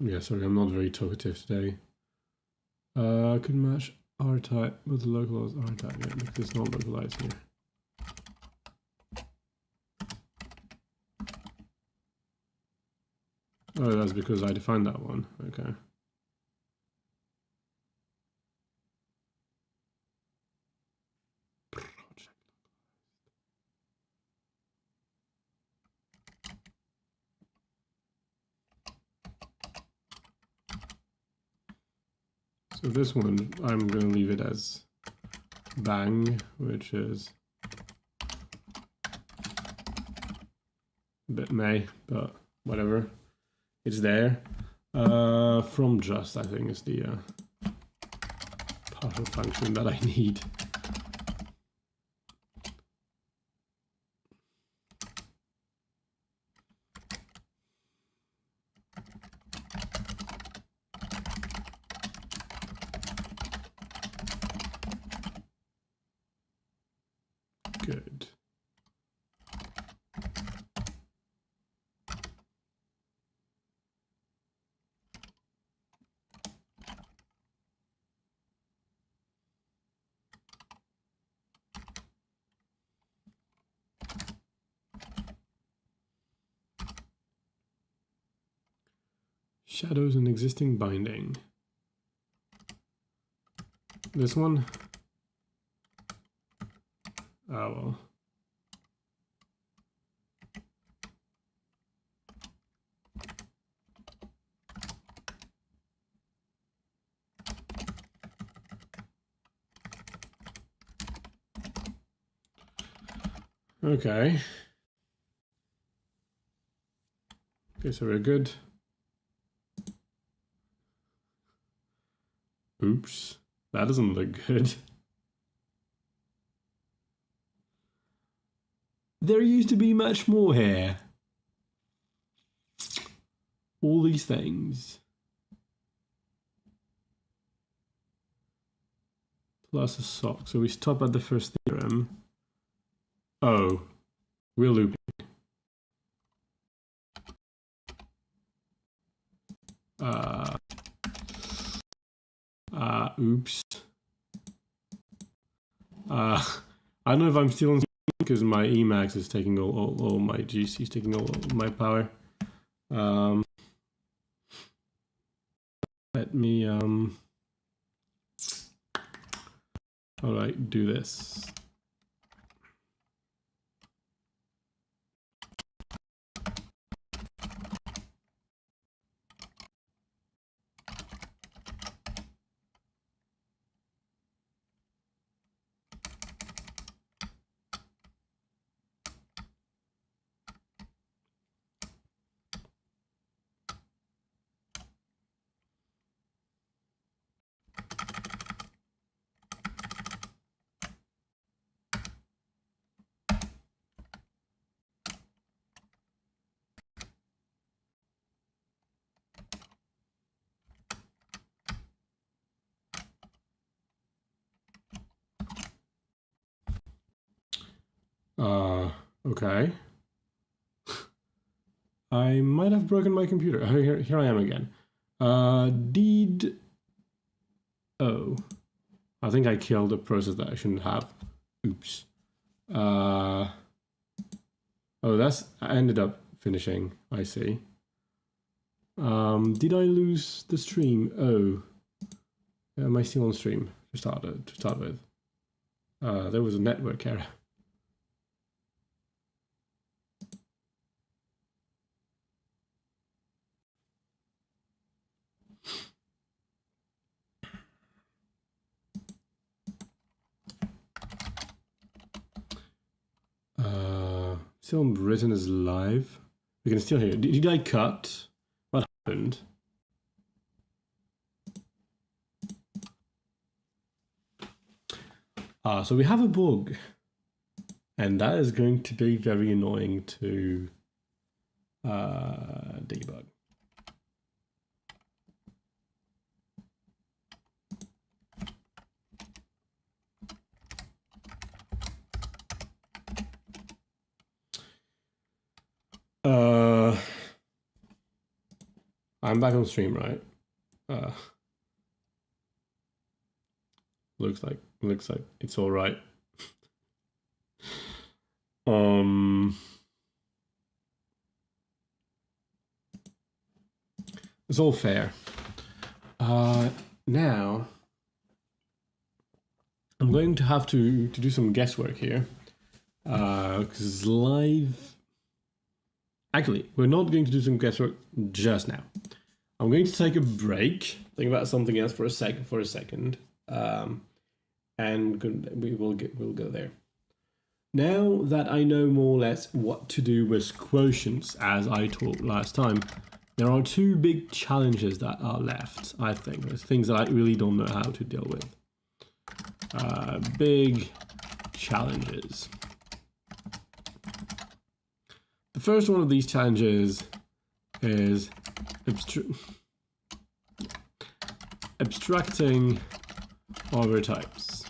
Yeah, sorry, I'm not very talkative today. Could match R type with the localized R type, yeah, because it's not localized here. Oh, that's because I defined that one. Okay. So this one, I'm going to leave it as bang, which is a bit meh, but whatever. It's there. From just, I think, is the partial function that I need. Good. Shadows and existing binding. This one? Oh well. Okay. Okay, so we're good. Oops, that doesn't look good. There used to be much more here. All these things. Plus a sock. So we stop at the first theorem. Oh, we're looping. Oops. I don't know if I'm still on because my Emacs is taking all my GC is taking all my power. Let me how do I do this? Okay. I might have broken my computer. Here I am again. Did... Oh. I think I killed a process that I shouldn't have. Oops. Oh, that's... I ended up finishing. I see. Did I lose the stream? Oh. Am I still on stream to start with? There was a network error. Still written as live. We can still hear it. Did I cut? What happened? So we have a bug, and that is going to be very annoying to debug. I'm back on stream, right? Looks like it's all right. It's all fair. Now I'm going to have to do some guesswork here, because live. Actually, we're not going to do some guesswork just now. I'm going to take a break, think about something else for a second, and we'll go there. Now that I know more or less what to do with quotients, as I talked last time, there are two big challenges that are left, I think. There's things that I really don't know how to deal with. Big challenges. The first one of these challenges is abstracting over types.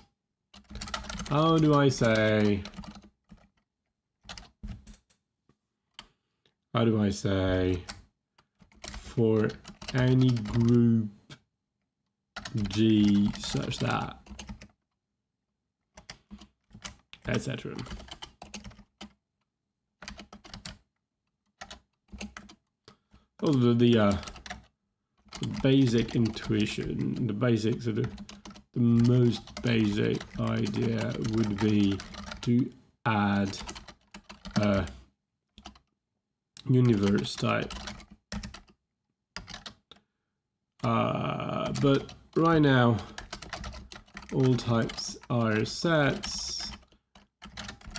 How do I say for any group G such that, etc. Those are the basic intuition, the basic sort of the most basic idea would be to add a universe type. But right now, all types are sets,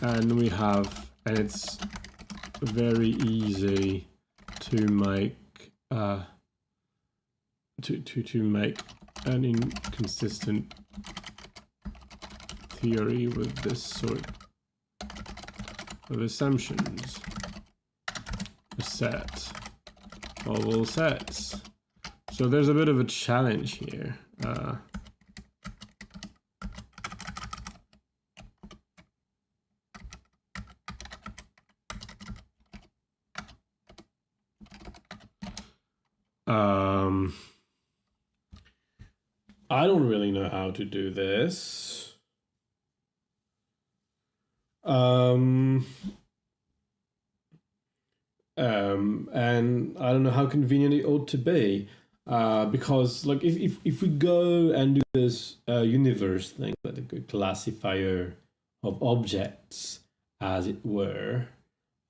and it's very easy to make to make an inconsistent theory with this sort of assumptions. A set of all sets. So there's a bit of a challenge here. I don't really know how to do this. And I don't know how convenient it ought to be, because like if we go and do this universe thing, like a good classifier of objects, as it were,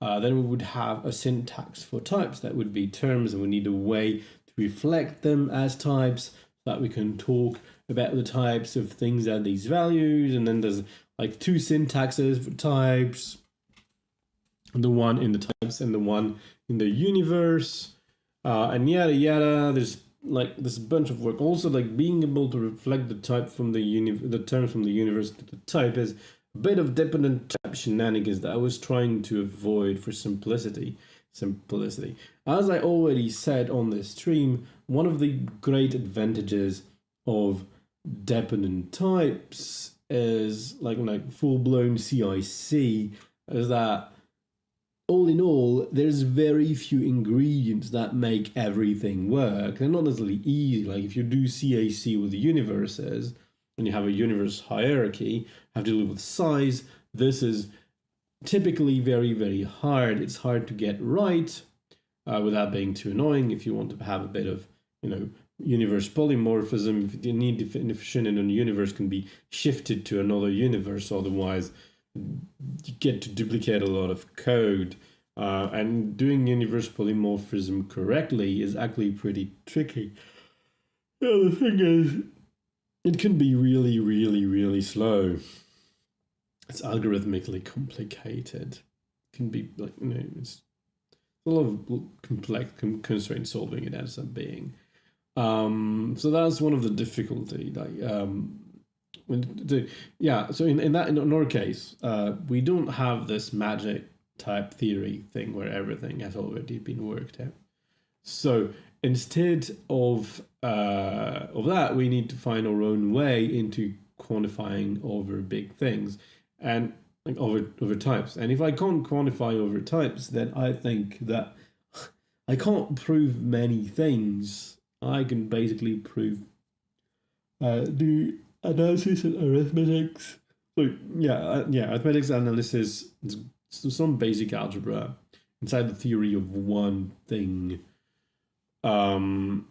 then we would have a syntax for types that would be terms, and we need a way to reflect them as types so that we can talk about the types of things at these values. And then there's like two syntaxes for types, the one in the types and the one in the universe, and yada yada. There's like this bunch of work. Also, like being able to reflect the type from the terms from the universe to the type is a bit of dependent type shenanigans that I was trying to avoid for simplicity. As I already said on this stream, one of the great advantages of dependent types is like full-blown CIC is that all in all, there's very few ingredients that make everything work. They're not necessarily easy. Like if you do CAC with the universes and you have a universe hierarchy, have to deal with size, this is typically very, very hard. It's hard to get right without being too annoying if you want to have a bit of, universe polymorphism. If you need definition in a universe can be shifted to another universe, otherwise you get to duplicate a lot of code. And doing universe polymorphism correctly is actually pretty tricky. Yeah, the thing is, it can be really, really, really slow. It's algorithmically complicated. It can be like, you know, it's a lot of complex constraint solving it ends up being. So that's one of the difficulty. Like, so in our case, we don't have this magic type theory thing where everything has already been worked out. So instead of that, we need to find our own way into quantifying over big things and like over types. And if I can't quantify over types, then I think that I can't prove many things. I can basically prove the analysis and arithmetics. So arithmetics analysis, some basic algebra inside the theory of one thing. Being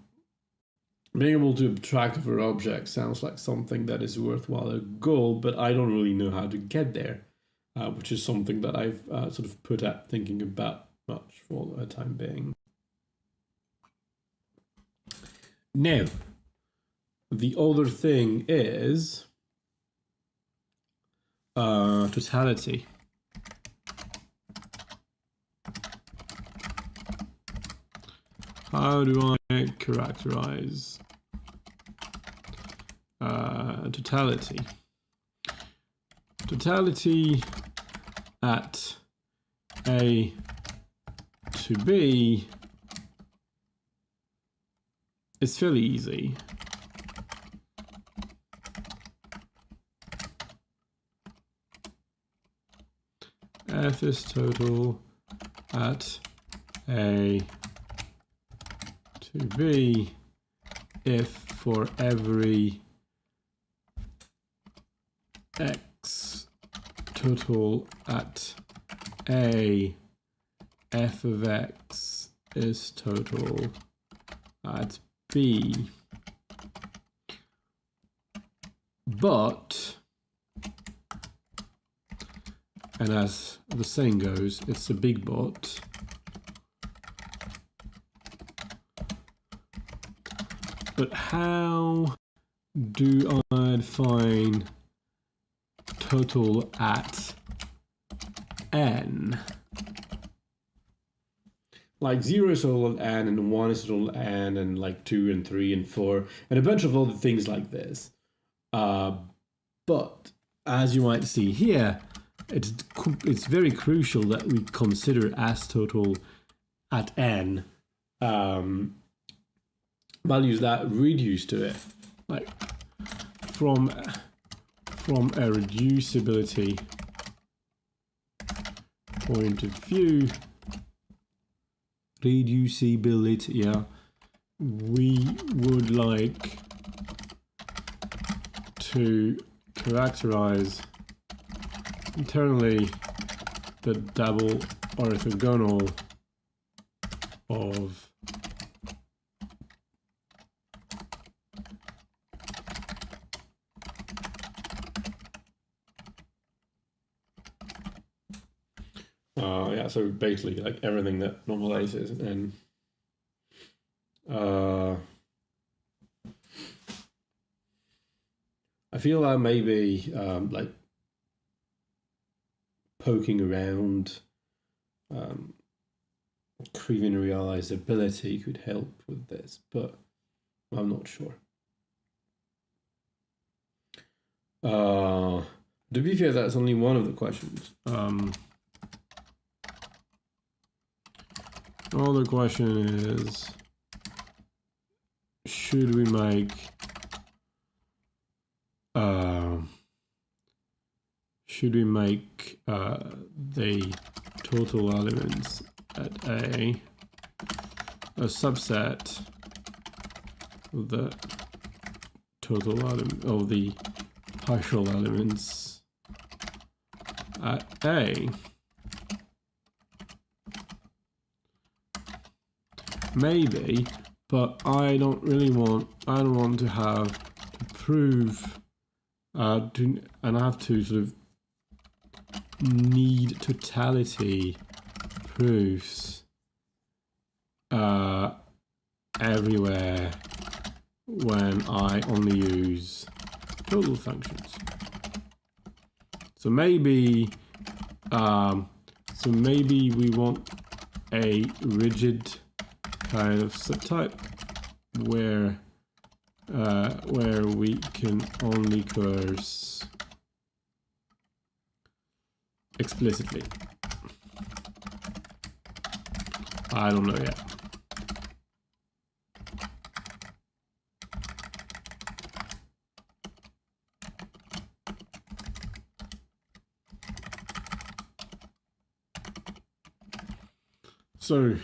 able to abstract over objects sounds like something that is worthwhile a goal, but I don't really know how to get there, which is something that I've sort of put at thinking about much for the time being. Now, the other thing is totality. How do I characterize totality? Totality at A to B is fairly easy. F is total at A to B if for every x total at A, f of x is total at B. But, and as the saying goes, it's a big but. But how do I define total at n? Like 0 is total at n, and 1 is total at n, and like 2 and 3 and 4, and a bunch of other things like this. But as you might see here, it's very crucial that we consider as total at n values that reduce to it, like from a reducibility point of view. Reducibility, yeah, we would like to characterize internally the double orthogonal of so basically like everything that normalizes, and I feel that maybe like poking around Kriving realizability could help with this, but I'm not sure. To be fair, that's only one of the questions. Other question is, should we make the total elements at A a subset of the total element of the partial elements at A? Maybe, but I don't want to have to prove, and I have to sort of need totality proofs everywhere when I only use total functions. So maybe we want a rigid kind of subtype where we can only curse explicitly. I don't know yet. So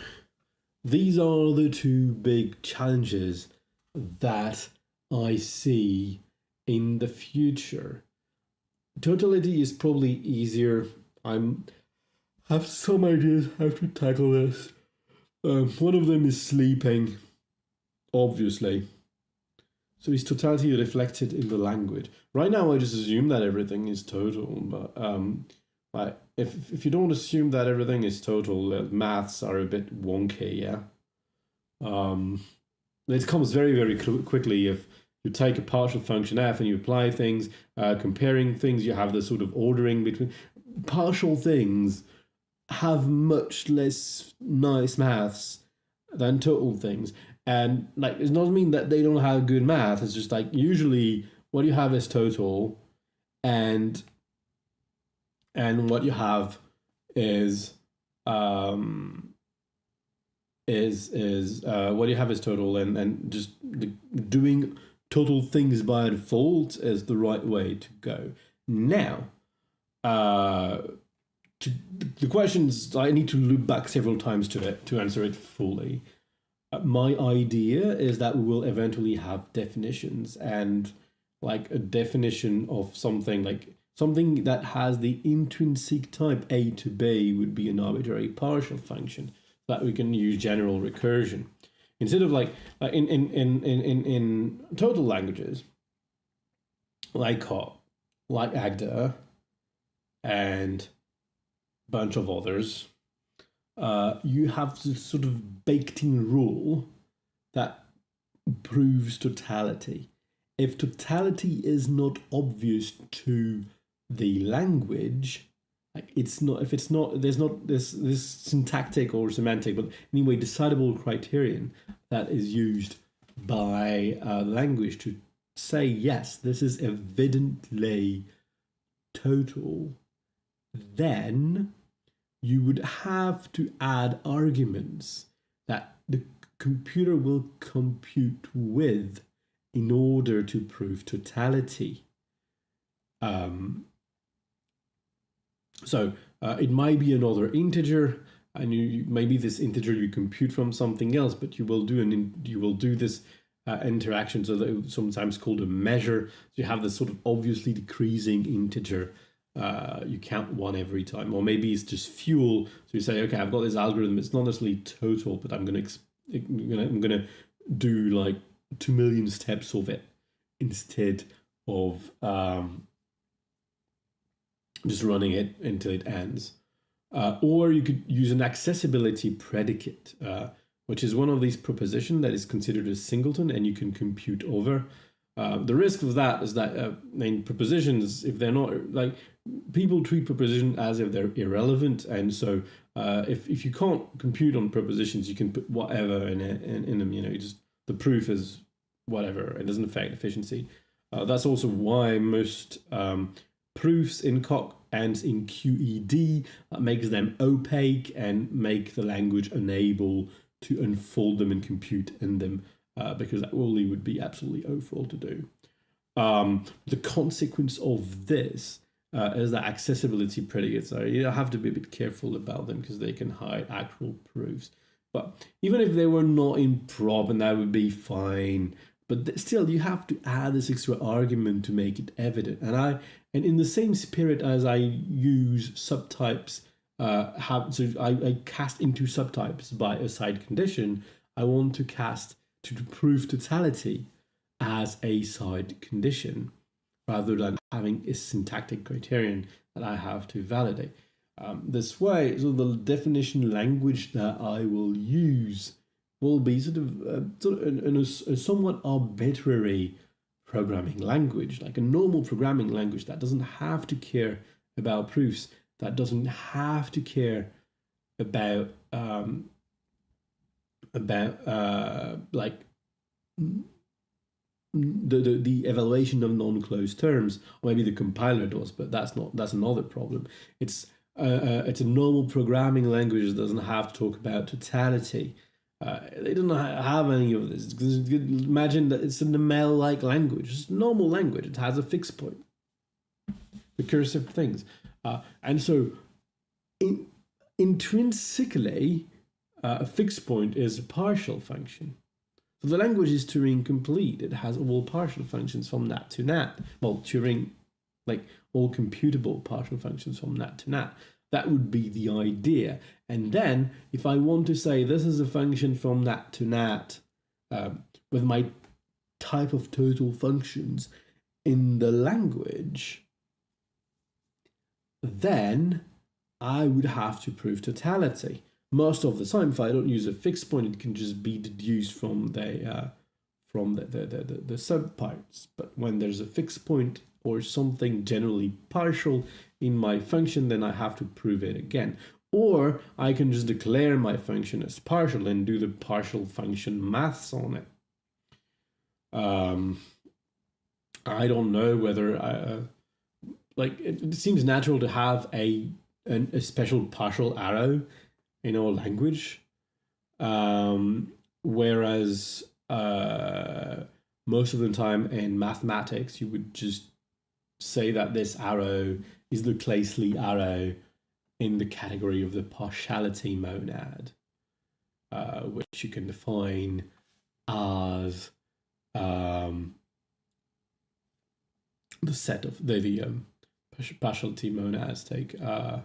these are the two big challenges that I see in the future. Totality is probably easier. I have some ideas how to tackle this. One of them is sleeping, obviously. So is totality reflected in the language? Right now, I just assume that everything is total, but if you don't assume that everything is total, maths are a bit wonky, yeah? It comes very, very quickly if you take a partial function f and you apply things, comparing things, you have the sort of ordering between. Partial things have much less nice maths than total things. And like, it doesn't mean that they don't have good math. It's just like usually what you have is total, and what you have is what you have is total, and just doing total things by default is the right way to go. Now, the questions, I need to loop back several times to it to answer it fully. My idea is that we will eventually have definitions, and like a definition of something, like something that has the intrinsic type a to b would be an arbitrary partial function that we can use general recursion. Instead of like in total languages, like COP, like Agda, and a bunch of others, you have this sort of baked-in rule that proves totality. If totality is not obvious to the language, like there's not this syntactic or semantic, but anyway decidable criterion that is used by language to say yes, this is evidently total, then you would have to add arguments that the computer will compute with in order to prove totality. So it might be another integer, and maybe this integer you compute from something else, but you will do this interaction, so that it's sometimes called a measure. So you have this sort of obviously decreasing integer. You count one every time, or maybe it's just fuel. So you say, okay, I've got this algorithm. It's not necessarily total, but I'm gonna do like 2 million steps of it instead of just running it until it ends. Or you could use an accessibility predicate, which is one of these propositions that is considered a singleton and you can compute over. The risk of that is that propositions, if they're not, like, people treat propositions as if they're irrelevant, and so if you can't compute on propositions, you can put whatever in them. Just the proof is whatever. It doesn't affect efficiency. That's also why most proofs in Coq and in QED makes them opaque and make the language unable to unfold them and compute in them, because that really would be absolutely awful to do. The consequence of this is that accessibility predicates, you have to be a bit careful about them because they can hide actual proofs. But even if they were not in prop, and that would be fine, but still you have to add this extra argument to make it evident. And in the same spirit as I use subtypes, I cast into subtypes by a side condition, I want to cast to prove totality as a side condition, rather than having a syntactic criterion that I have to validate. This way, so the definition language that I will use will be sort of a somewhat arbitrary programming language, like a normal programming language that doesn't have to care about proofs, that doesn't have to care about like the evaluation of non-closed terms. Or maybe the compiler does, but that's another problem. It's a normal programming language that doesn't have to talk about totality. They don't have any of this. Imagine that it's an ML-like language. It's a normal language. It has a fixed point, recursive things, and so intrinsically, a fixed point is a partial function. So the language is Turing complete. It has all partial functions from nat to nat. Well, Turing, like all computable partial functions from nat to nat. That would be the idea. And then if I want to say this is a function from nat to nat with my type of total functions in the language, then I would have to prove totality. Most of the time, if I don't use a fixed point, it can just be deduced from the subparts. But when there's a fixed point or something generally partial in my function, then I have to prove it again. Or I can just declare my function as partial and do the partial function maths on it. I don't know whether like it seems natural to have a special partial arrow in our language, whereas most of the time in mathematics you would just say that this arrow is the Claesley arrow in the category of the partiality monad, which you can define as the set of the partiality monads take the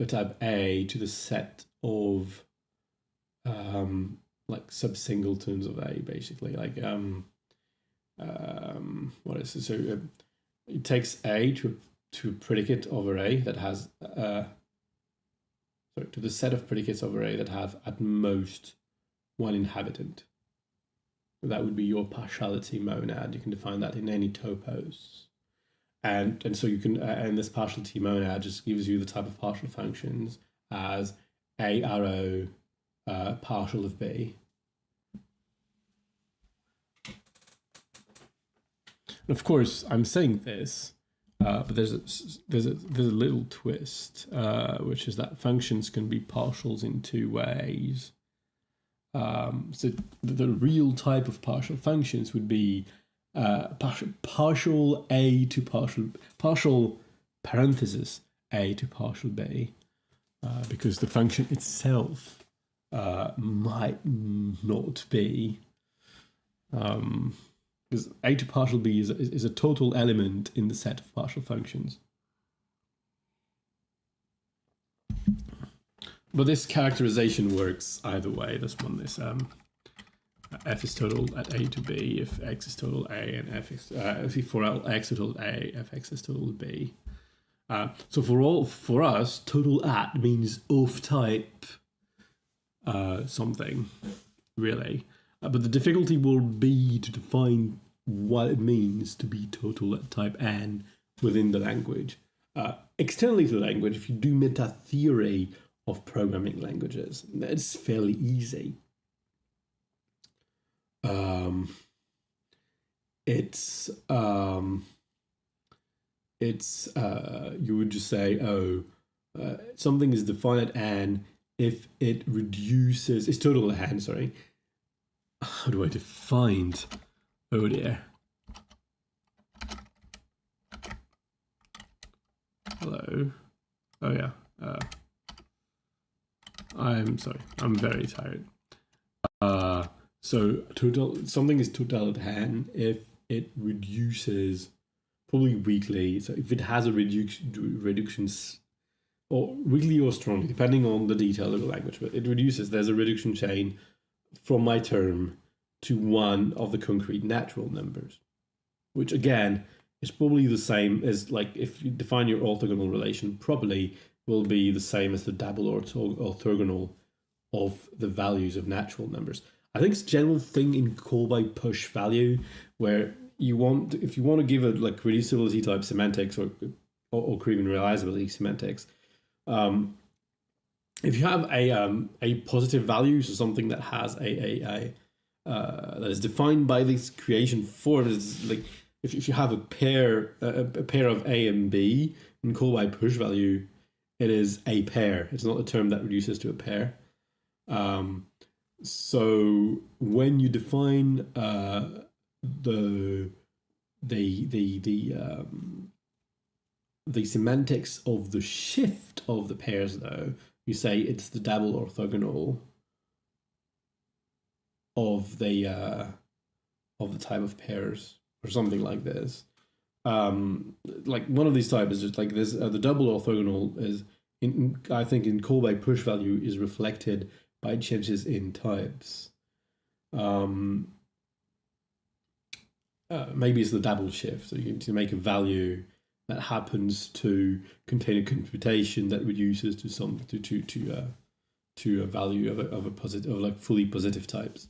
type A to the set of like subsingletons of A, basically. Like what is it? So it takes A to a predicate over A that has to the set of predicates over A that have at most one inhabitant. That would be your partiality monad. You can define that in any topos. And so you can, and this partiality monad just gives you the type of partial functions as A arrow partial of B. And of course, I'm saying this, but there's a little twist, which is that functions can be partials in two ways. So the real type of partial functions would be partial A to partial parenthesis A to partial B, because the function itself might not be, because A to partial B is a total element in the set of partial functions. But this characterization works either way. This one is f is total at A to B if x is total A, and f is if for x is total A, if x is total B. So for us, total at means of type something, really. But the difficulty will be to define what it means to be total at type n within the language. Externally to the language, if you do meta theory of programming languages, it's fairly easy. You would just say, something is defined at n if it reduces, it's total at n, sorry. How do I define? Oh dear. Hello. Oh yeah. I'm sorry. I'm very tired. So something is total at n if it reduces, probably weakly. So if it has a reductions, or weakly or strongly, depending on the detail of the language, but it reduces. There's a reduction chain from my term to one of the concrete natural numbers, which again is probably the same as, like, if you define your orthogonal relation properly, will be the same as the double orthogonal of the values of natural numbers. I think it's a general thing in call by push value where you want, if you want to give it like reducibility type semantics or even realizability semantics, if you have a positive value, so something that has that is defined by this creation form, is like if you have a pair of A and B in call by push value, it is a pair. It's not a term that reduces to a pair. So when you define the semantics of the shift of the pairs, though, you say it's the double orthogonal of the type of pairs or something like this. Like one of these types is just like this. The double orthogonal is, I think, in call by push value is reflected by changes in types. Maybe it's the double shift. So you need to make a value that happens to contain a computation that reduces to some to a value of a positive, of like fully positive types.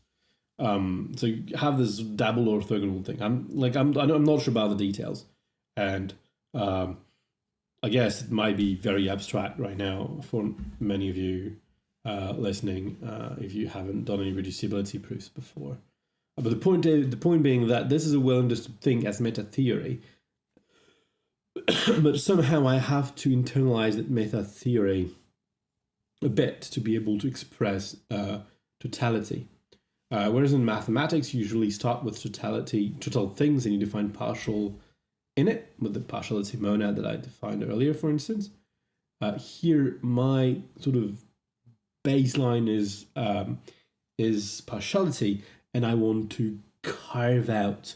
So you have this double orthogonal thing. I'm not sure about the details, and I guess it might be very abstract right now for many of you listening if you haven't done any reducibility proofs before. But the point being that this is a well understood thing as meta theory, but somehow I have to internalize that meta theory a bit to be able to express totality. Whereas in mathematics, you usually start with total things, and you define partial in it with the partiality monad that I defined earlier, for instance. Here, my sort of baseline is partiality, and I want to carve out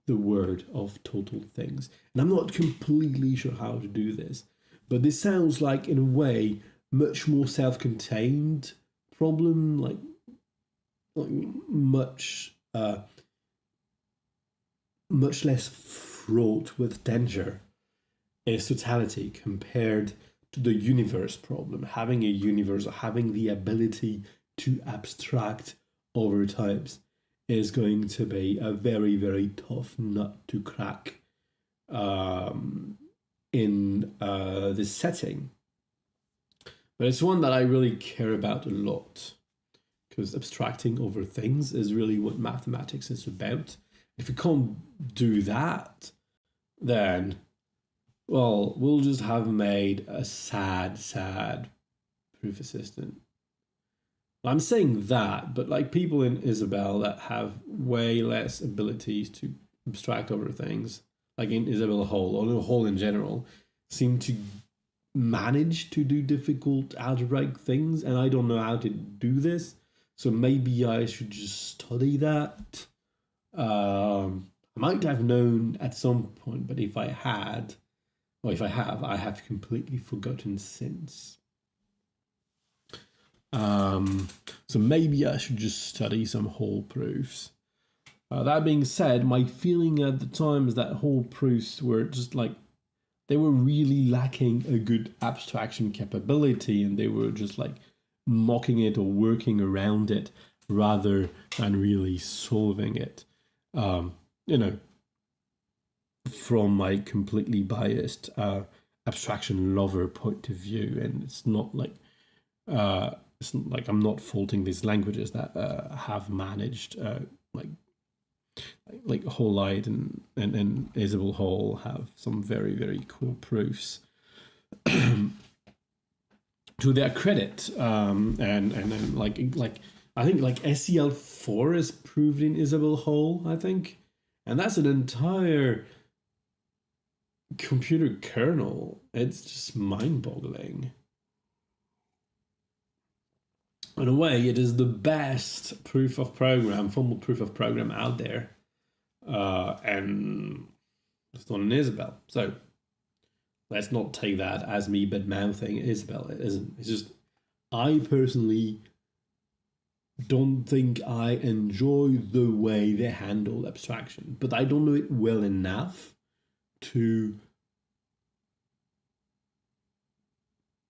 the word of total things. And I'm not completely sure how to do this, but this sounds like, in a way, much more self-contained problem, like much less fraught with danger is totality compared to the universe problem. Having a universe, or having the ability to abstract over types, is going to be a very, very tough nut to crack in this setting. But it's one that I really care about a lot, because abstracting over things is really what mathematics is about. If we can't do that, then, well, we'll just have made a sad, sad proof assistant. I'm saying that, but like people in Isabelle that have way less abilities to abstract over things, like in Isabelle Hall, or the Hall in general, seem to manage to do difficult algebraic things, and I don't know how to do this. So maybe I should just study that. I might have known at some point, but if I have completely forgotten since. So maybe I should just study some Hall proofs. That being said, my feeling at the time is that Hall proofs were just like, they were really lacking a good abstraction capability, and they were just like mocking it or working around it rather than really solving it. From my completely biased abstraction lover point of view, and it's not like I'm not faulting these languages that have managed like Holite and Isabelle Hall have some very, very cool proofs to their credit, and like I think like SEL4 is proved in Isabelle Hall, I think, and that's an entire computer kernel. It's just mind-boggling. In a way, it is the best formal proof of program out there, and it's not an Isabelle. So let's not take that as me bad-mouthing Isabelle. It isn't. It's just I personally don't think I enjoy the way they handle abstraction, but I don't know it well enough to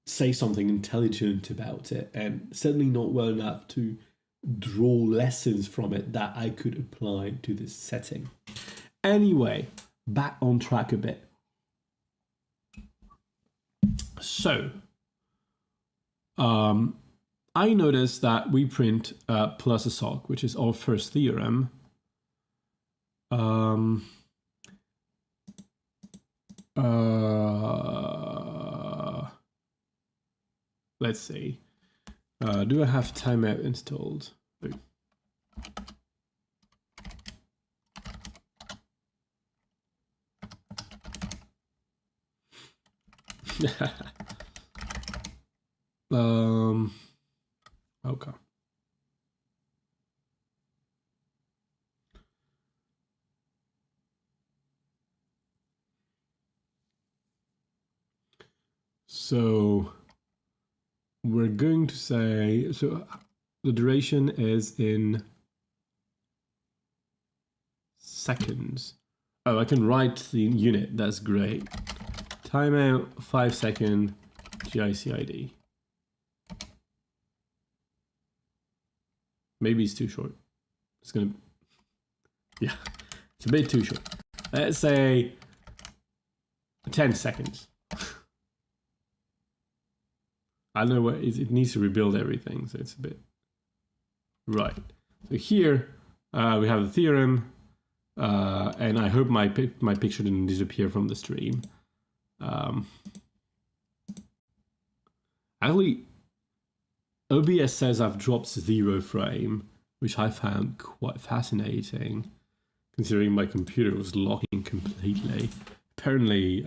say something intelligent about it, and certainly not well enough to draw lessons from it that I could apply to this setting. Anyway, back on track a bit. So, I noticed that we print plus a sock, which is our first theorem. Let's see. Do I have timeout installed? Okay. So we're going to say, so the duration is in seconds. Oh, I can write the unit. That's great. Timeout 5 second GICID. Maybe it's too short. It's gonna, yeah, it's a bit too short. Let's say 10 seconds. I don't know what it needs to rebuild everything, so it's a bit right. So here we have the theorem, and I hope my picture didn't disappear from the stream. Actually, OBS says I've dropped 0 frame, which I found quite fascinating, considering my computer was locking completely. Apparently,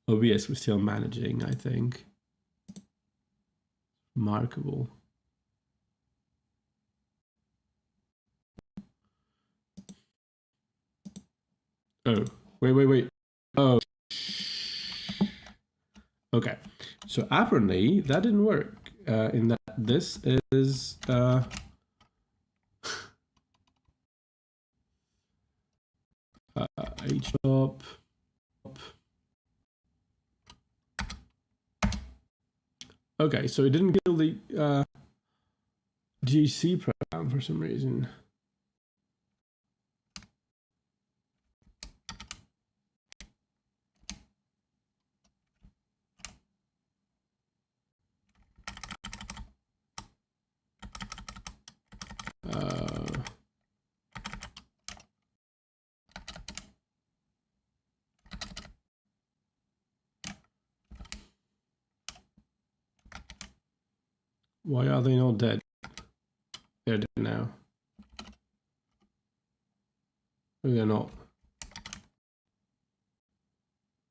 OBS was still managing, I think. Remarkable. Oh, wait. Oh. Okay, so apparently that didn't work. In that this is htop. Okay, so it didn't kill the GC program for some reason. Why are they not dead? They're dead now. No, they're not.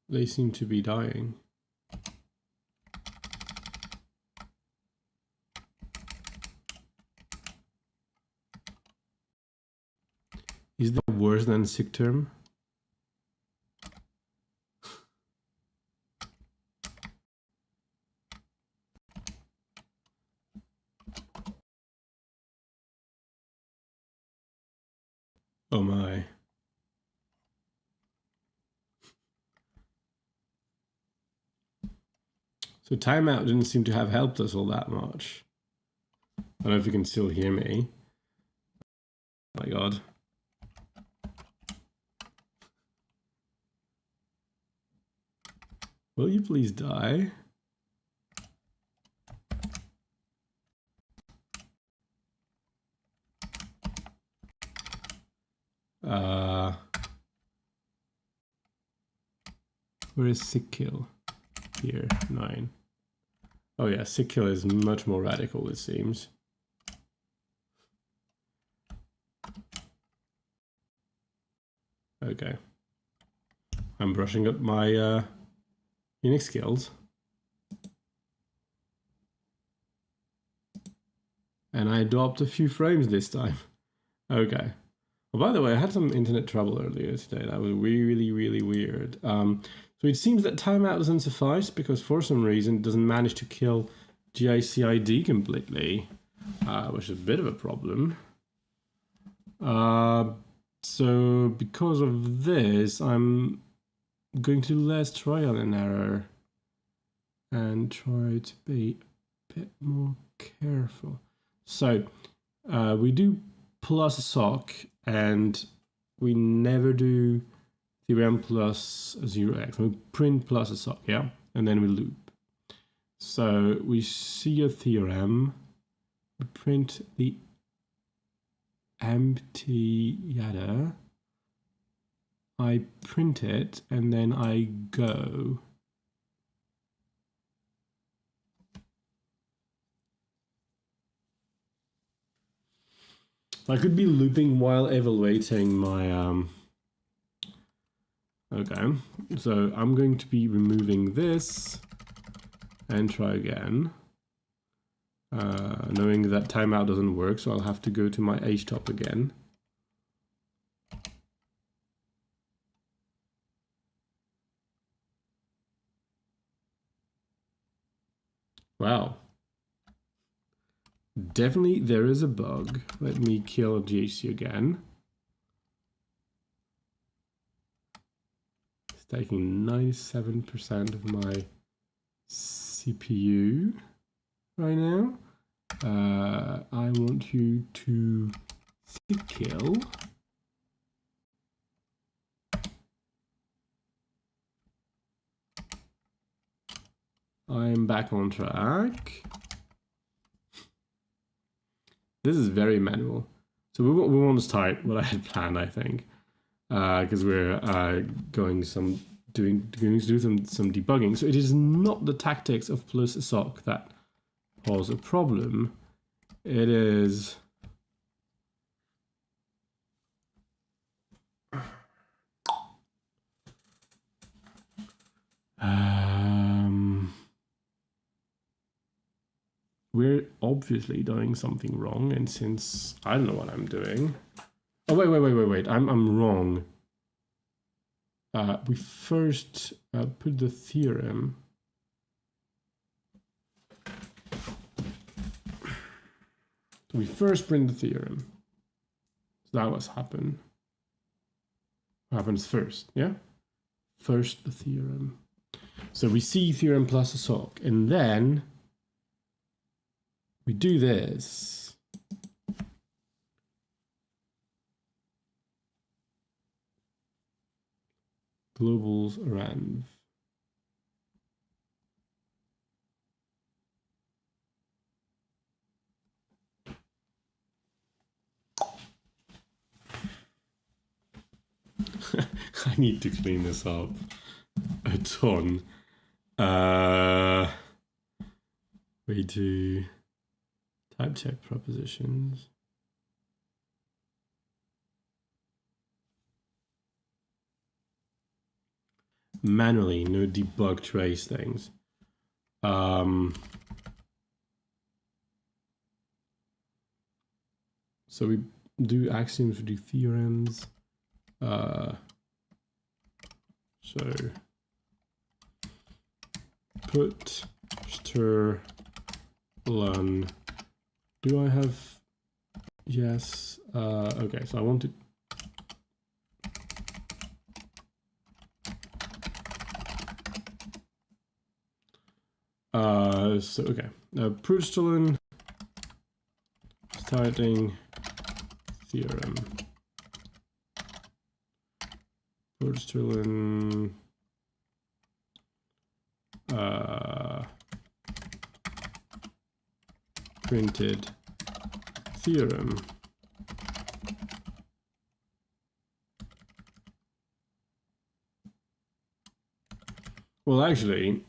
They seem to be dying. Is that worse than sick term? Oh my. So timeout didn't seem to have helped us all that much. I don't know if you can still hear me. Oh my God. Will you please die? Where is sick kill? Here, 9. Oh yeah, sick kill is much more radical, it seems. Okay. I'm brushing up my Unix skills. And I dropped a few frames this time. Okay. Well, by the way, I had some internet trouble earlier today. That was really, really weird. So it seems that timeout doesn't suffice because for some reason it doesn't manage to kill GICID completely. which is a bit of a problem. So because of this, I'm going to do less trial and error and try to be a bit more careful. So we do plus a sock, and we never do theorem plus 0x. We print plus a sock, yeah, and then we loop. So we see a theorem, we print the empty yada, I print it, and then I go. I could be looping while evaluating my okay, so I'm going to be removing this and try again, knowing that timeout doesn't work, so I'll have to go to my htop again. Wow. Definitely there is a bug. Let me kill GHC again. It's taking 97% of my CPU right now. I want you to kill. I'm back on track. This is very manual. So we won't start what I had planned, I think, because we're going to do some debugging. So it is not the tactics of plus a sock that pose a problem. It is we're obviously doing something wrong, and since I don't know what I'm doing. Oh wait, I'm wrong. We first put the theorem. We first print the theorem. So that was happen. What happens first, yeah? First the theorem. So we see theorem plus a sock, and then we do this. Globals around. I need to clean this up a ton. We do type check propositions. Manually, no debug trace things. So we do axioms, we do theorems. So put stir learn. Do I have? Yes. Okay, so I want to. So okay. Proof starting theorem. Proof printed theorem. Well, actually,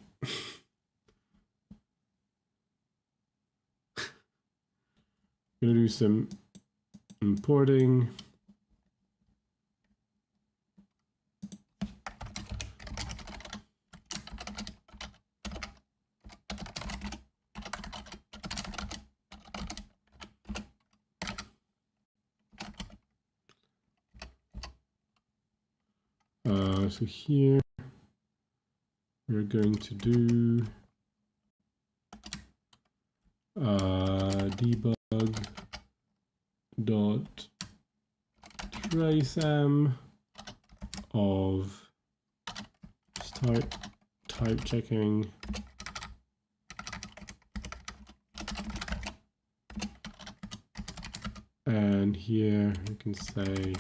I'm gonna do some importing. So here we're going to do debug dot traceM of type checking and here we can say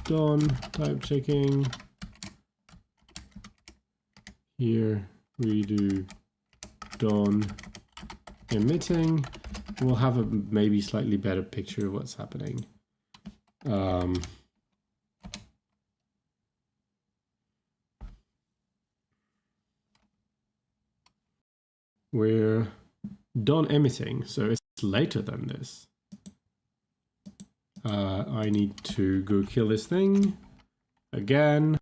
done type checking. Here we do done emitting. We'll have a maybe slightly better picture of what's happening. We're done emitting, so it's later than this. I need to go kill this thing again.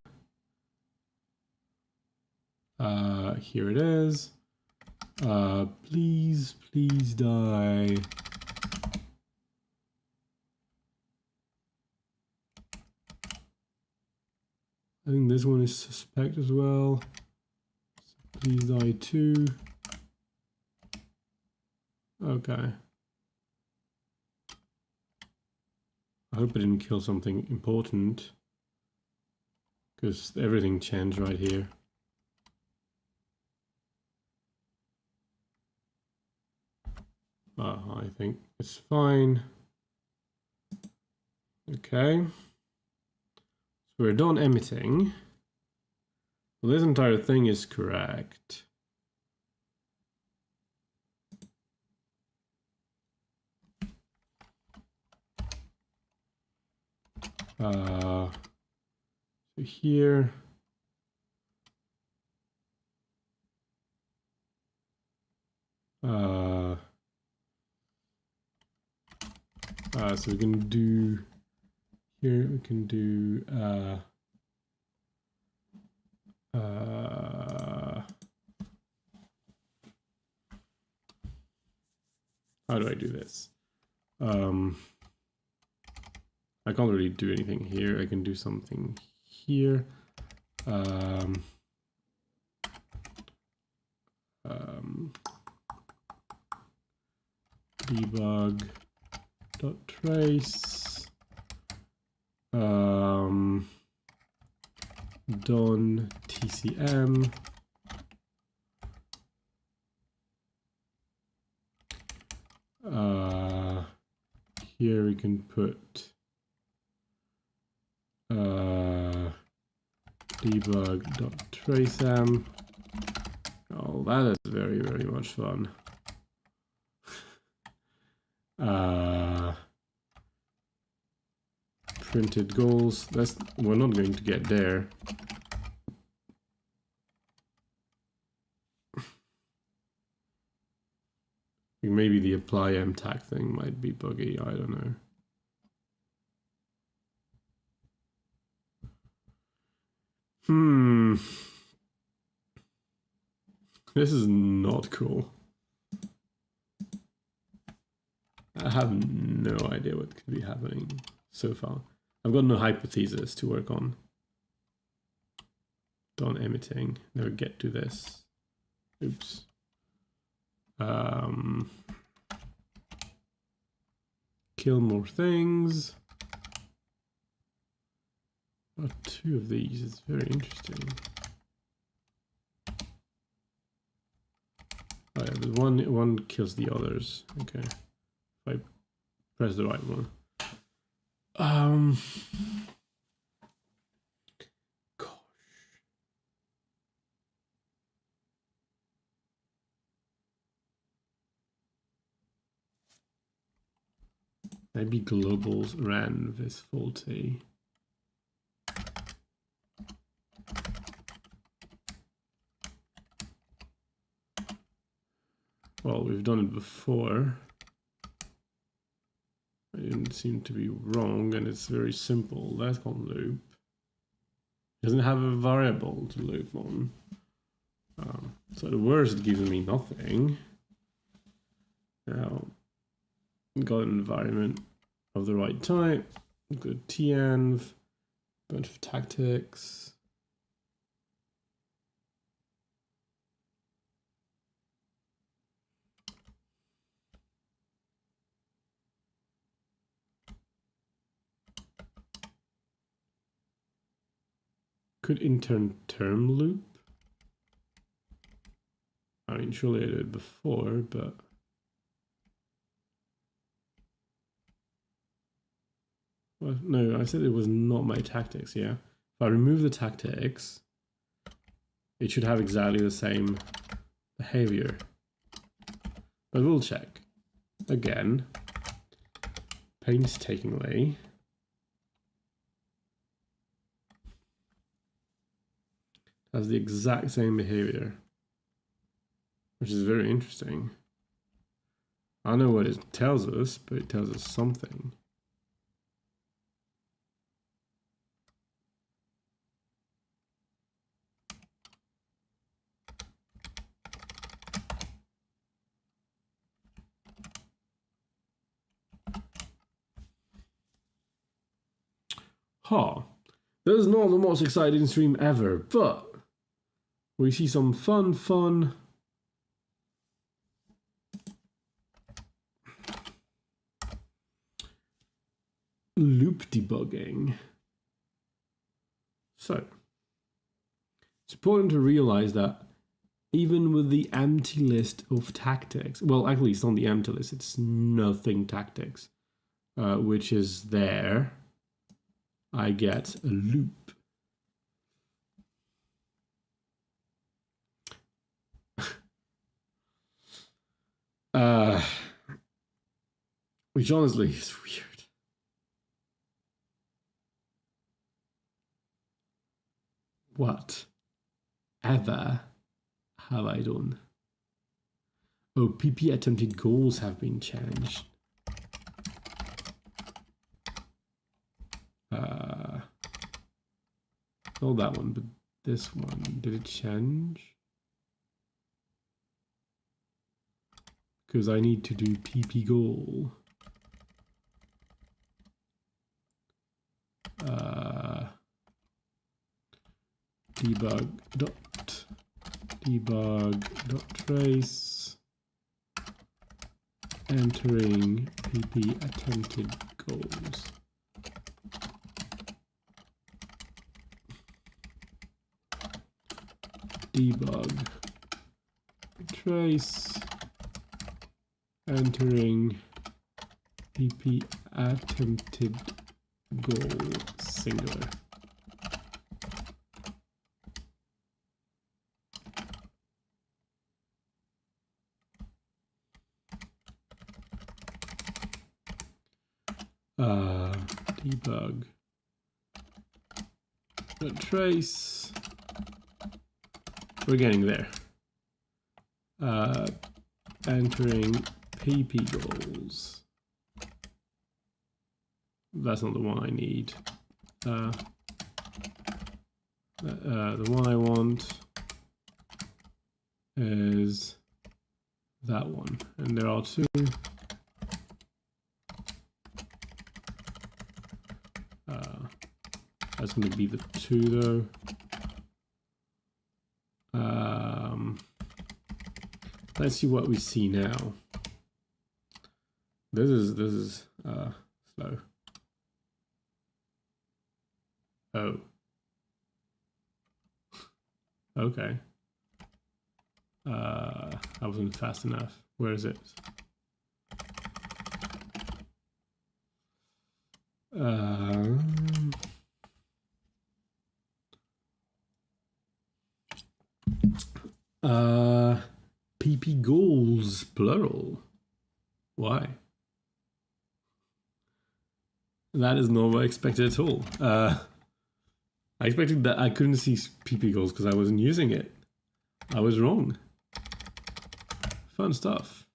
Here it is. Please, please die. I think this one is suspect as well. So please die too. Okay. I hope I didn't kill something important, because everything changed right here. I think it's fine. Okay. So we're done emitting. Well, this entire thing is correct. So here. So we can do here, we can do how do I do this? I can't really do anything here. I can do something here. Debug.trace done TCM here we can put debug.traceM. Oh, that is very, very much fun. Printed goals. We're not going to get there. Maybe the apply mtag thing might be buggy. I don't know. This is not cool. I have no idea what could be happening so far. I've got no hypothesis to work on. Done emitting. Never get to this. Oops. Kill more things. Two of these. It's very interesting. Oh yeah, but one kills the others. Okay. If I press the right one. Gosh. Maybe globals ran this faulty. Well, we've done it before. I didn't seem to be wrong, and it's very simple. That can't loop. It doesn't have a variable to loop on. So the worst gives me nothing. Now, got an environment of the right type. Good tenv, bunch of tactics. could intern term loop. I mean, surely I did it before, but well, no, I said it was not my tactics. Yeah, if I remove the tactics, it should have exactly the same behavior. But we'll check again, painstakingly. Has the exact same behavior, which is very interesting. I don't know what it tells us, but it tells us something. Huh. This is not the most exciting stream ever, but we see some fun loop debugging. So, it's important to realize that even with the empty list of tactics, well, actually it's not the empty list, it's nothing tactics, which is there, I get a loop. Which honestly is weird. What ever have I done? Oh, PP attempted goals have been changed. Not that one, but this one. Did it change? Because I need to do PP goal. Debug.trace entering PP attempted goals. Debug trace entering PP attempted goal singular. Debug trace. We're getting there. Entering PP goals. That's not the one I need. The one I want is that one, and there are two. That's going to be the two, though. Let's see what we see now. This is slow. Oh. Okay. I wasn't fast enough. Where is it? PP goals plural. Why? That is not what I expected at all. I expected that I couldn't see PP goals because I wasn't using it. I was wrong. Fun stuff.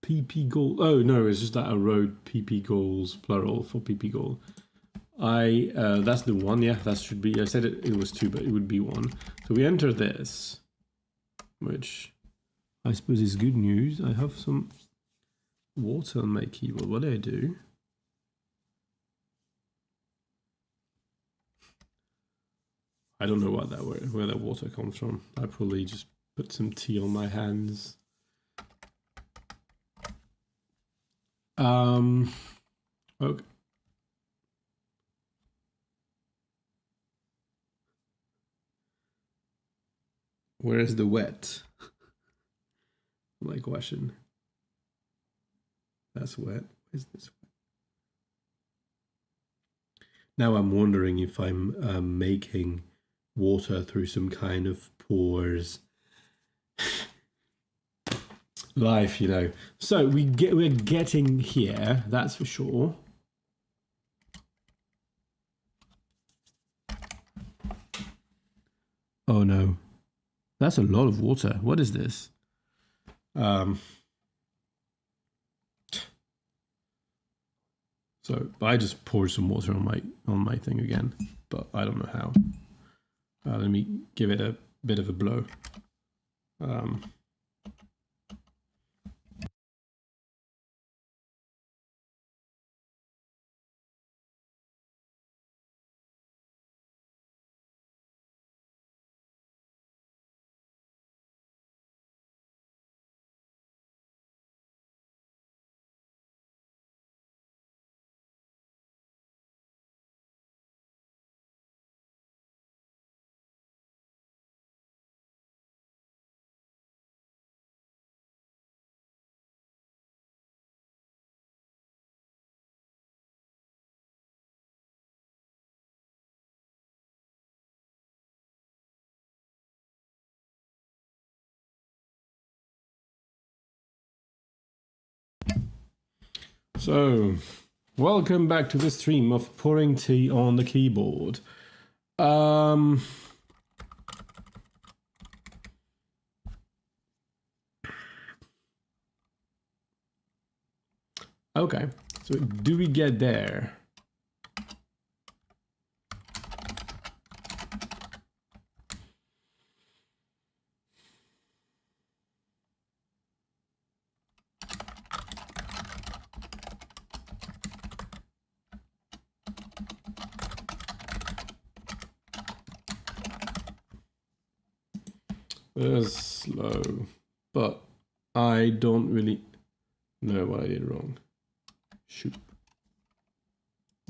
PP goal. Oh no, it's just that I wrote PP goals plural for PP goal. That's the one. Yeah, that should be. I said it was two, but it would be one. So we enter this, which I suppose is good news. I have some water on my keyboard. What do I do? I don't know what where that water comes from. I probably just put some tea on my hands. Okay. Where is the wet? My question. That's wet. Is this wet? Now I'm wondering if I'm making water through some kind of pores. Life, you know. So we're getting here, that's for sure. Oh no. That's a lot of water. What is this? So I just poured some water on my thing again, but I don't know how. Let me give it a bit of a blow. So, welcome back to the stream of pouring tea on the keyboard. Okay, so do we get there? Slow, but I don't really know what I did wrong. Shoot.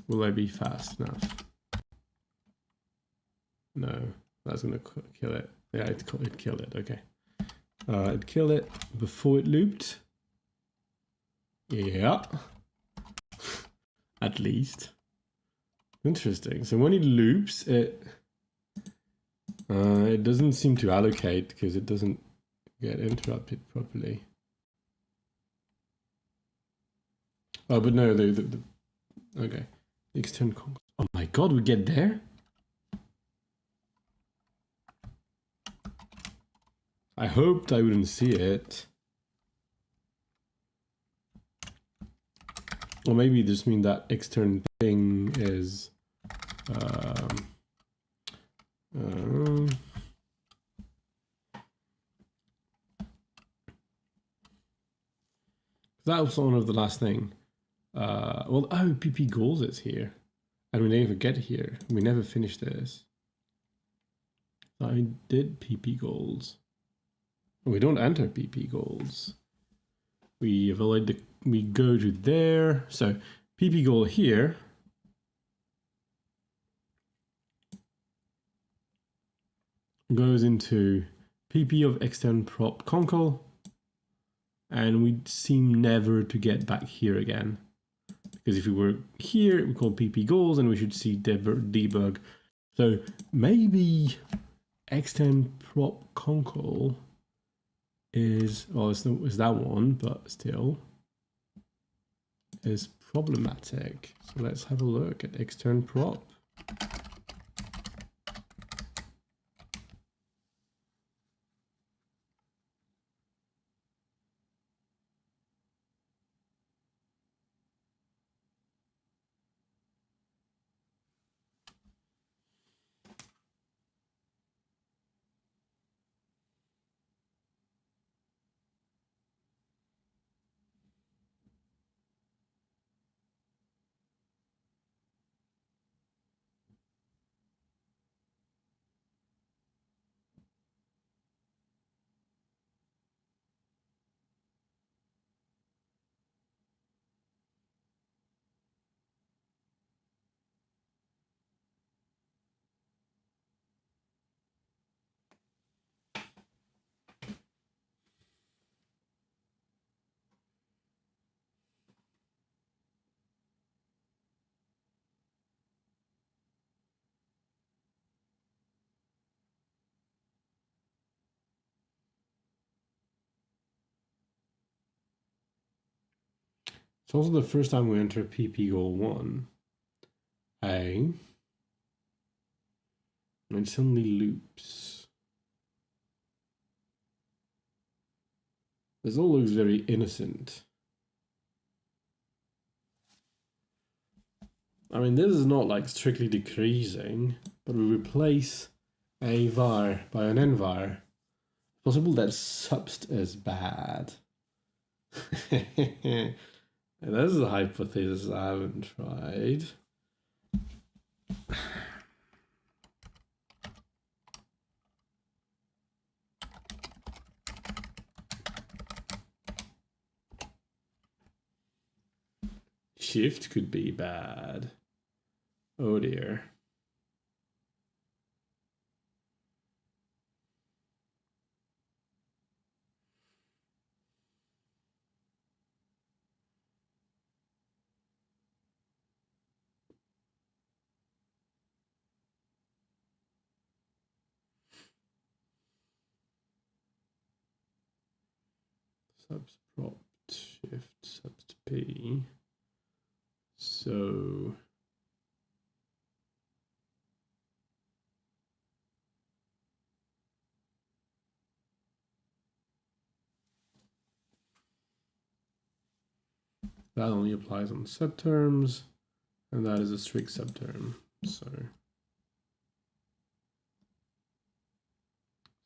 Will I be fast enough? No, that's gonna kill it. Yeah, it killed it, okay. It killed it before it looped. Yeah. At least. Interesting. So when it loops, it doesn't seem to allocate because it doesn't get interrupted properly. Oh, but no, okay. External. Oh my god, we get there? I hoped I wouldn't see it. Or maybe it just means that external thing is that was one of the last thing. Well, oh, PP goals is here. And we never get here. We never finished this. I did PP goals. We don't enter PP goals. We avoid the, we go to there. So PP goal here. Goes into PP of external prop concal. And we seem never to get back here again. Because if we were here, we call PP goals and we should see debug. So maybe extend prop concal is, well, it's that one, but still is problematic. So let's have a look at extern prop. It's also the first time we enter PP goal 1. A. And it suddenly loops. This all looks very innocent. I mean, this is not like strictly decreasing, but we replace a var by an nvar. It's possible that subst is bad. This is a hypothesis I haven't tried. Shift could be bad. Oh dear. Subs prop shift subs P. So that only applies on subterms, and that is a strict subterm. So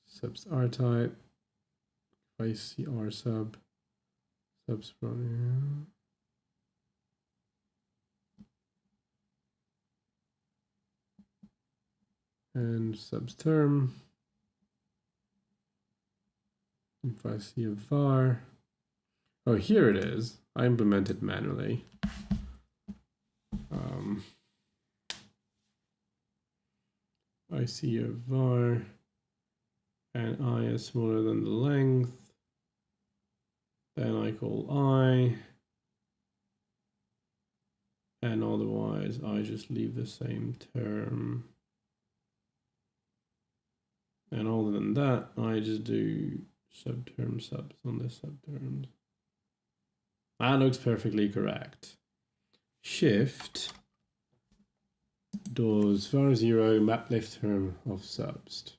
subs R type. If I see R sub, subs from and subs term. If I see a var, oh, here it is. I implemented manually. I see a var and I is smaller than the length. Then I call I, and otherwise I just leave the same term. And other than that, I just do subterm subs on the subterms. That looks perfectly correct. Shift does var 0 map left term of subst.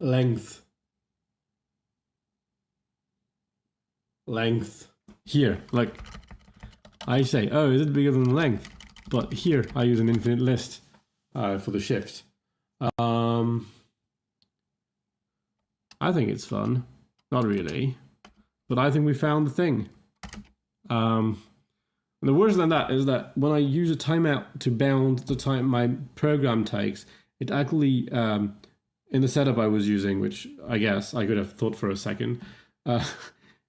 Length. Here, like I say, oh, is it bigger than length? But here I use an infinite list for the shift. I think it's fun. Not really, but I think we found the thing. And the worse than that is that when I use a timeout to bound the time my program takes, it actually, in the setup I was using, which I guess I could have thought for a second,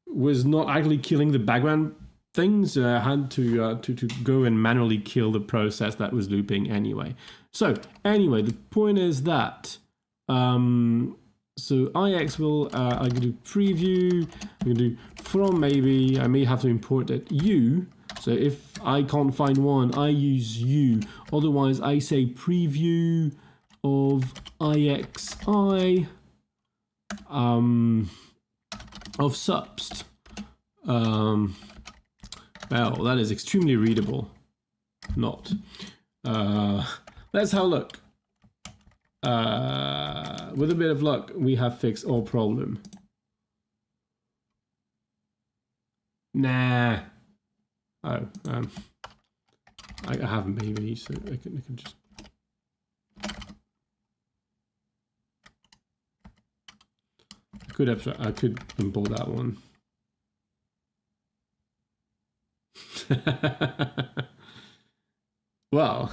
was not actually killing the background things. I had to go and manually kill the process that was looping anyway. So anyway, the point is that so IX will I can do preview. I can do from maybe. I may have to import it U. So if I can't find one, I use U. Otherwise, I say preview of IXI of subst. Well, that is extremely readable. Not. Let's have a look. With a bit of luck, we have fixed all problem. Nah. Oh, I have maybe, so I can just. I could import that one. Well,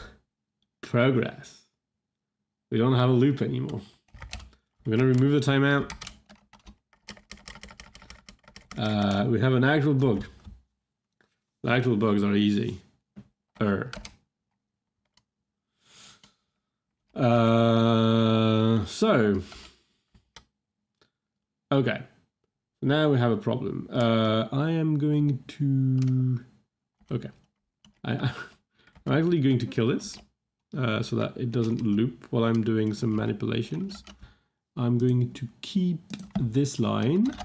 progress. We don't have a loop anymore. We're going to remove the timeout. We have an actual bug. The actual bugs are easy. Okay, now we have a problem. I am going to, okay, I'm actually going to kill this so that it doesn't loop while I'm doing some manipulations. I'm going to keep this line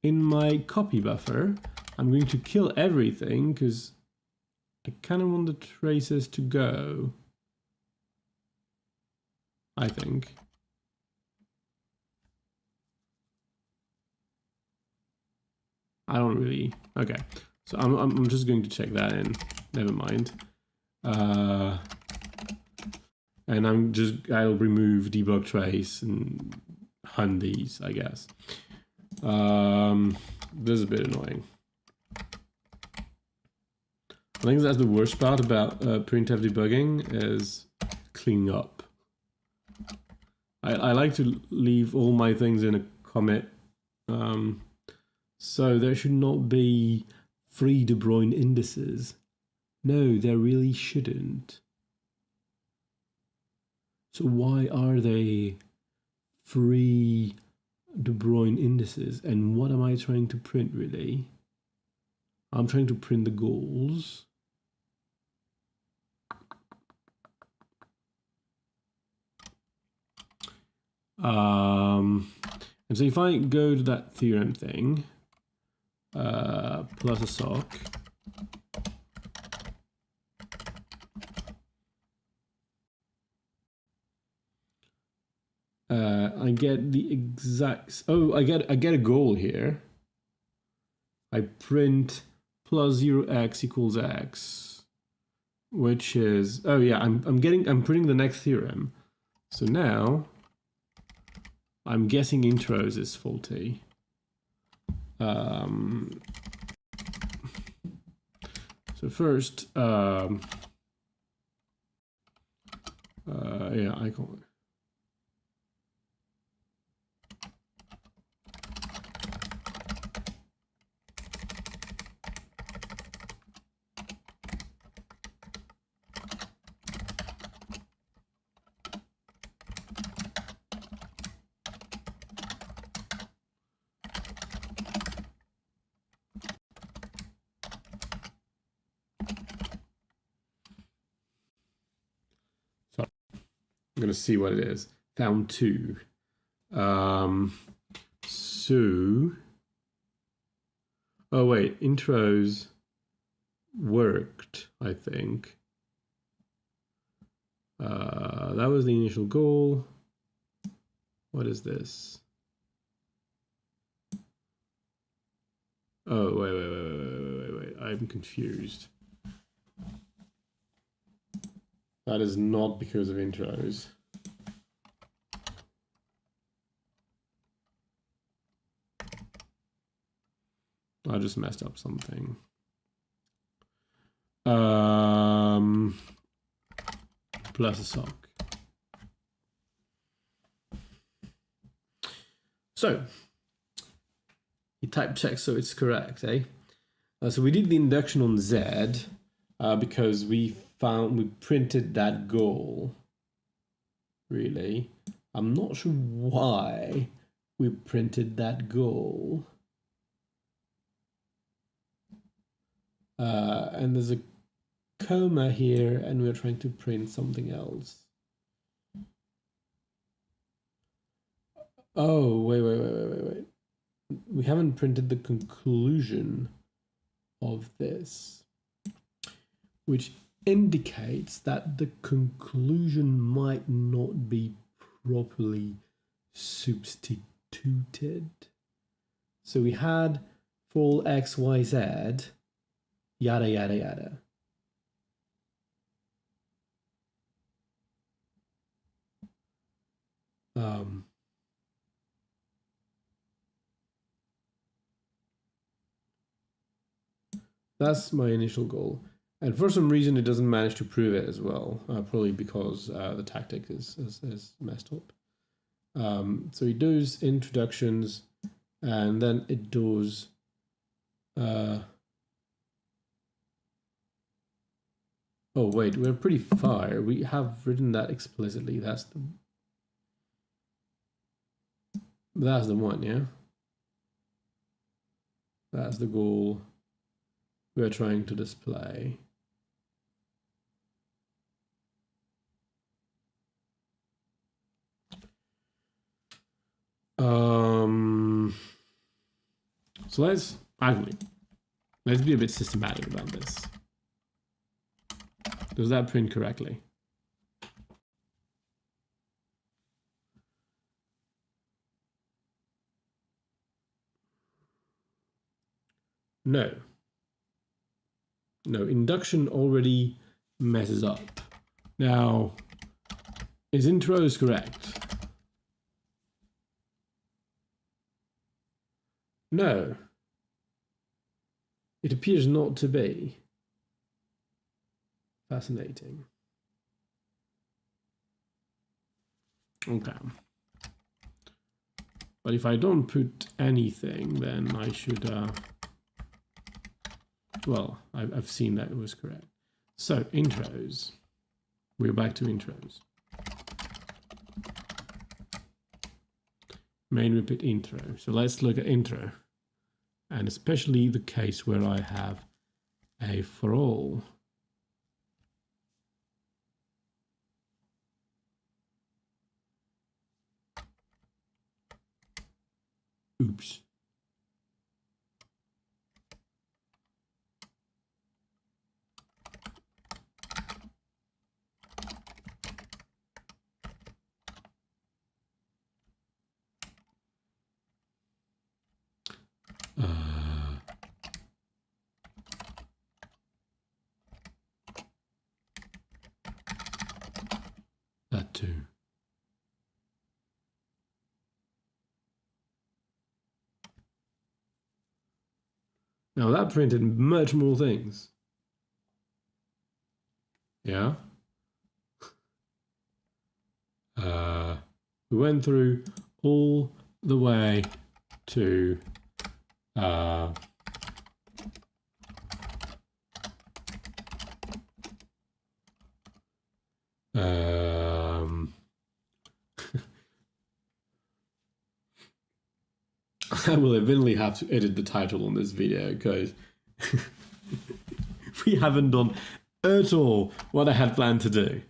in my copy buffer. I'm going to kill everything because I kind of want the traces to go, I think. I don't really, okay. So I'm just going to check that in, never mind. And I'll remove debug trace and hunt these, I guess. This is a bit annoying. I think that's the worst part about printf debugging is cleaning up. I like to leave all my things in a commit. So there should not be free De Bruyne indices. No, there really shouldn't. So why are they free De Bruyne indices? And what am I trying to print really? I'm trying to print the goals. And so if I go to that theorem thing, plus a sock, I get the exact, oh, I get a goal here. I print plus 0x equals x, which is, oh yeah, I'm printing the next theorem. So now I'm guessing intros is faulty. So first, yeah, I can't. I'm going to see what it is. Found 2. So, oh wait, intros worked, I think. That was the initial goal. What is this? Oh, wait. I'm confused. That is not because of intros. I just messed up something. Plus a sock. So, you type check so it's correct, eh? So we did the induction on Z because we printed that goal, really. I'm not sure why we printed that goal. And there's a comma here and we're trying to print something else. Oh, wait. We haven't printed the conclusion of this, which indicates that the conclusion might not be properly substituted. So we had for all x, y, z, yada, yada, yada. That's my initial goal. And for some reason, it doesn't manage to prove it as well, probably because the tactic is messed up. So it does introductions, and then it does Oh wait, we're pretty far. We have written that explicitly. That's the one, yeah? That's the goal we're trying to display. So let's be a bit systematic about this. Does that print correctly? No. No, induction already messes up. Now, is intros correct? No. It appears not to be. Fascinating. Okay. But if I don't put anything, then I should... well, I've seen that it was correct. So, intros. We're back to intros. Main repeat intro. So let's look at intro. And especially the case where I have a for all. Oops. That too. Now that printed much more things. Yeah. We went through all the way to I will eventually have to edit the title on this video because we haven't done at all what I had planned to do,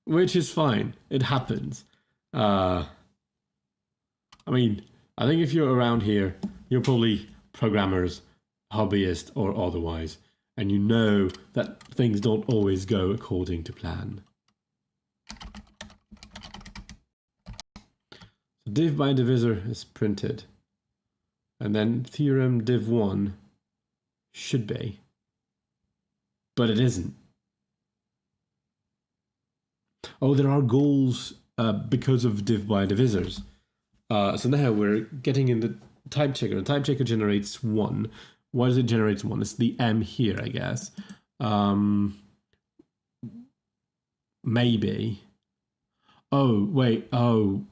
which is fine. It happens. I mean, I think if you're around here, you're probably programmers, hobbyists, or otherwise, and you know that things don't always go according to plan. So div by divisor is printed. And then theorem div1 should be, but it isn't. Oh, there are goals because of div by divisors. So now we're getting in the type checker. The type checker generates 1. Why does it generate 1? It's the M here, I guess. Maybe. Oh, wait. Oh.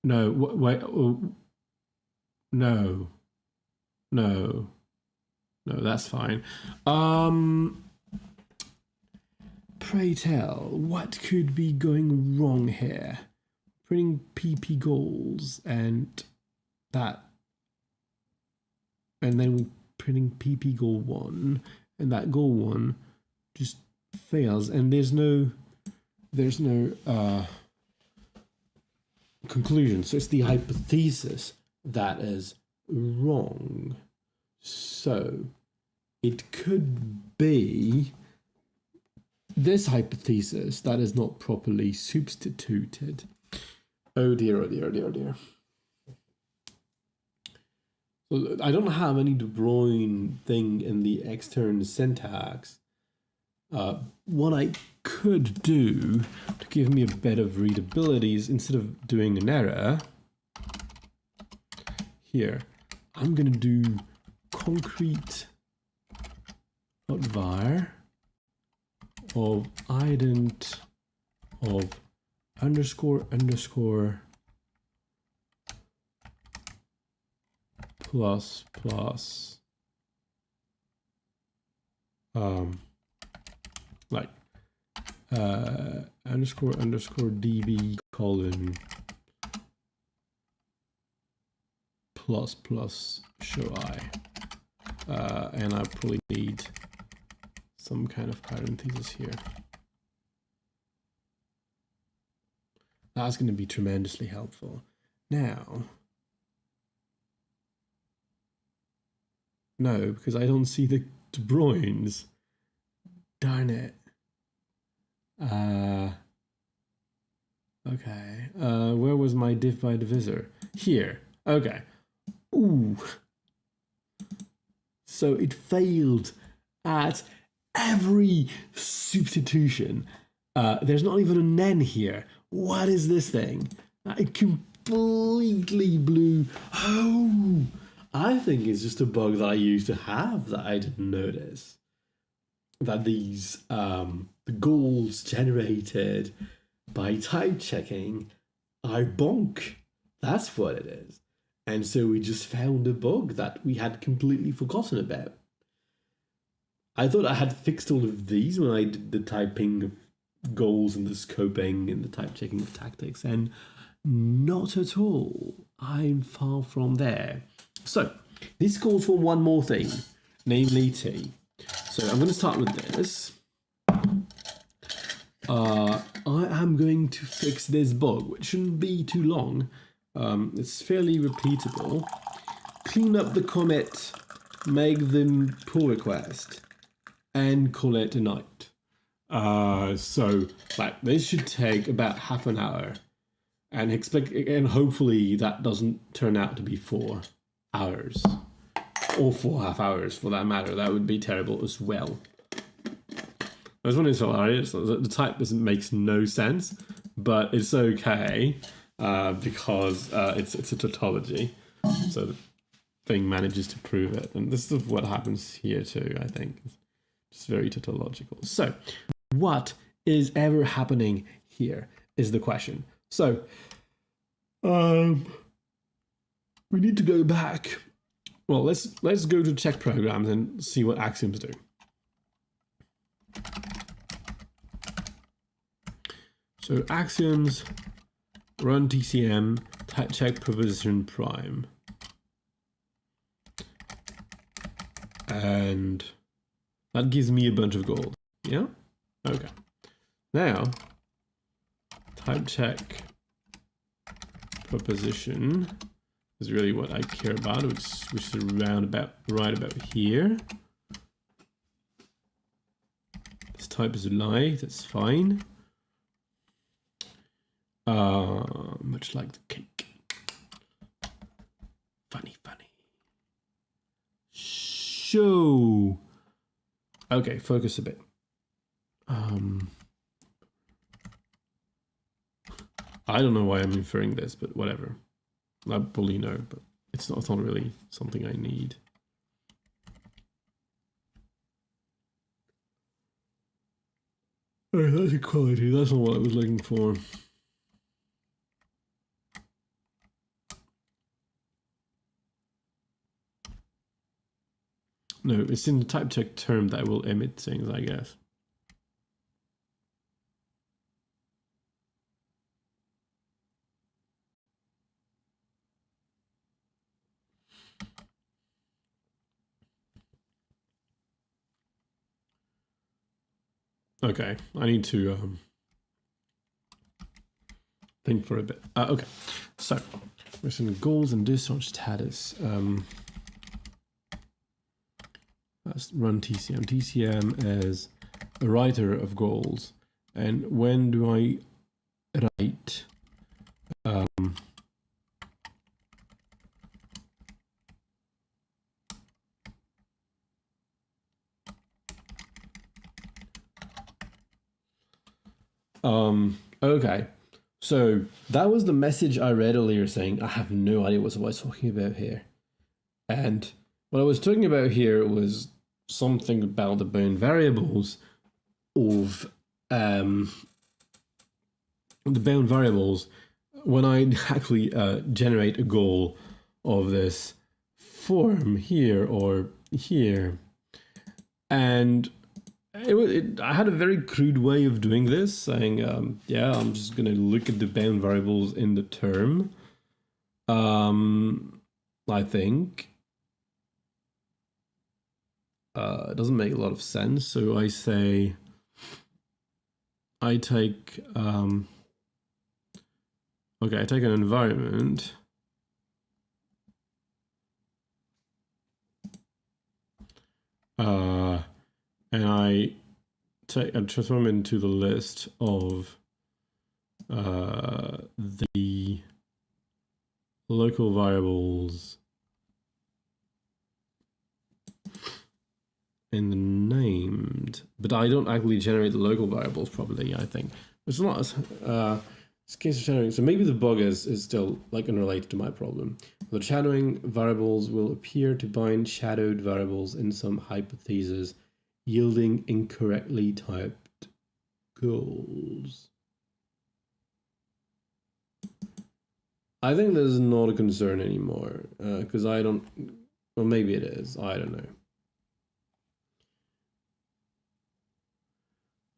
No, wait. Oh. No, that's fine. Pray tell, what could be going wrong here? Printing PP goals and that, and then we're printing PP goal 1, and that goal 1 just fails, and there's no conclusion. So it's the hypothesis that is wrong. So it could be this hypothesis that is not properly substituted. Oh dear, oh dear, oh dear, oh dear. So I don't have any De Bruyne thing in the extern syntax. What I could do to give me a bit of readability is, instead of doing an error, here, I'm going to do concrete var of ident of underscore plus like underscore db colon plus plus show I, and I probably need some kind of parenthesis here. That's going to be tremendously helpful. Now, no, because I don't see the De Bruyne's. Darn it. Okay. Where was my div by divisor? Here. Okay. Ooh. So it failed at every substitution. There's not even an N here. What is this thing? It completely blew. Oh, I think it's just a bug that I used to have that I didn't notice. That these the goals generated by type checking are bonk. That's what it is. And so we just found a bug that we had completely forgotten about. I thought I had fixed all of these when I did the typing of goals and the scoping and the type checking of tactics, and not at all. I'm far from there. So this calls for one more thing, namely T. So I'm going to start with this. I am going to fix this bug, which shouldn't be too long. It's fairly repeatable. Clean up the commit, make the pull request, and call it a night. So like this should take about half an hour, and hopefully that doesn't turn out to be 4 hours or 4.5 hours for that matter. That would be terrible as well. This one is hilarious. The type makes no sense, but it's okay because it's a tautology. So the thing manages to prove it, and this is what happens here too. I think it's just very tautological. So, what is ever happening here is the question. So, we need to go back. Well, let's go to check programs and see what axioms do. So axioms run TCM check proposition prime, and that gives me a bunch of gold. Yeah. Okay. Now, type check proposition is really what I care about, which is right about here. This type is a lie. That's fine. Much like the cake. Funny. Show. Okay, focus a bit. I don't know why I'm inferring this, but whatever. I probably know, but it's not really something I need. Alright, that's equality. That's not what I was looking for. No, it's in the type check term that will emit things, I guess. Okay, I need to think for a bit. Okay, so we're some goals and discharge status. Let's run TCM. TCM is a writer of goals, and when do I write? Okay, so that was the message I read earlier saying I have no idea what I was talking about here. And what I was talking about here was something about the bound variables of the bound variables when I actually generate a goal of this form here or here. And I had a very crude way of doing this, saying, yeah, I'm just going to look at the bound variables in the term. I think it doesn't make a lot of sense. So I say, I take, okay, I take an environment. And I transform it into the list of the local variables in the named, but I don't actually generate the local variables properly, I think. It's not this case of shadowing. So maybe the bug is still like unrelated to my problem. The shadowing variables will appear to bind shadowed variables in some hypothesis, yielding incorrectly typed goals. I think this is not a concern anymore because I don't, well, maybe it is, I don't know.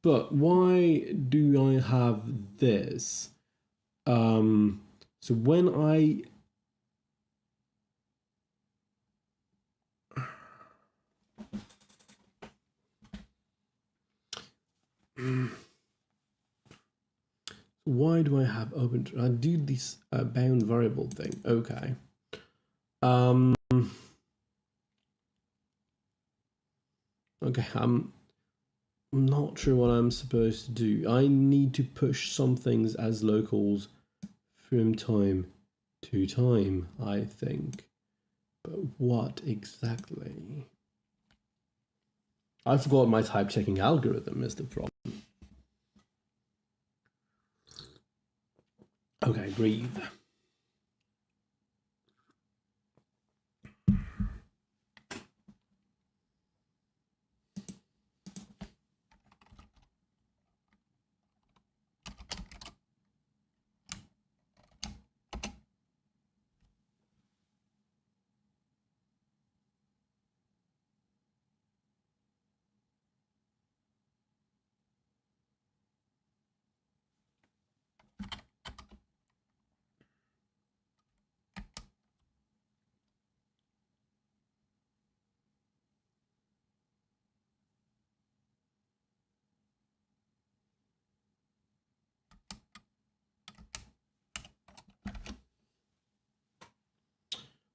But why do I have this? So when I why do I have open? I do this bound variable thing. Okay. Okay. I'm not sure what I'm supposed to do. I need to push some things as locals from time to time, I think. But what exactly? I forgot my type checking algorithm is the problem. Okay, breathe.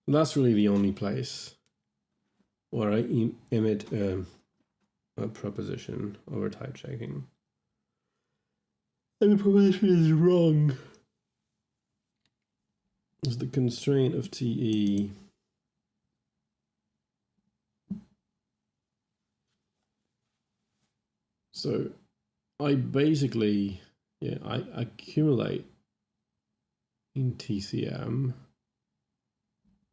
That's really the only place where I emit a proposition over type checking. And the proposition is wrong. It's the constraint of TE. So I basically, yeah, I accumulate in TCM.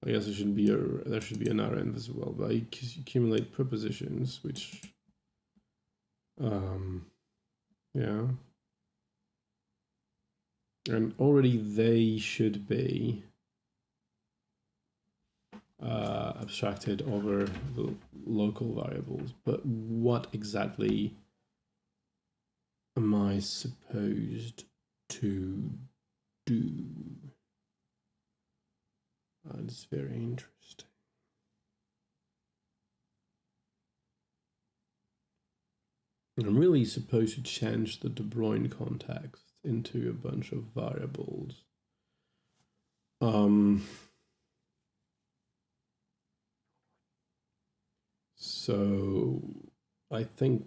I guess there should be an RN as well, but I accumulate prepositions, which, yeah. And already they should be abstracted over the local variables. But what exactly am I supposed to do? It's very interesting. I'm really supposed to change the De Bruyne context into a bunch of variables. So I think,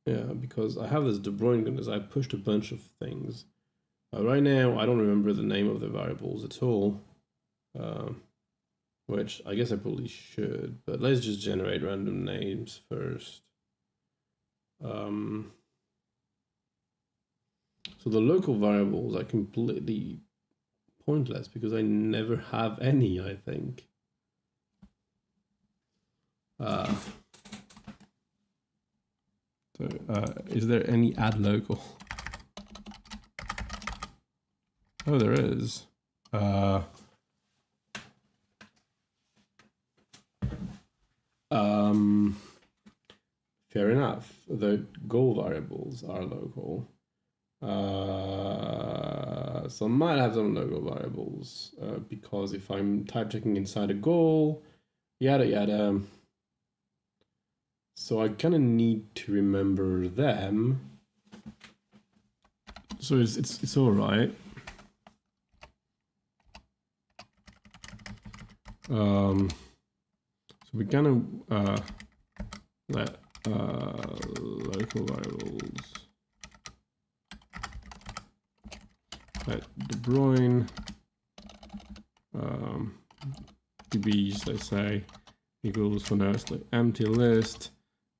yeah, because I have this De Bruyne context, I pushed a bunch of things. Right now, I don't remember the name of the variables at all. Which I guess I probably should, but let's just generate random names first. So the local variables are completely pointless because I never have any, I think. So is there any add local? Oh, there is. fair enough. The goal variables are local. So I might have some local variables because if I'm type checking inside a goal, yada yada. So I kind of need to remember them. So it's all right. So we're gonna let local variables let De Bruyne dbs, let's say, equals for now it's like empty list.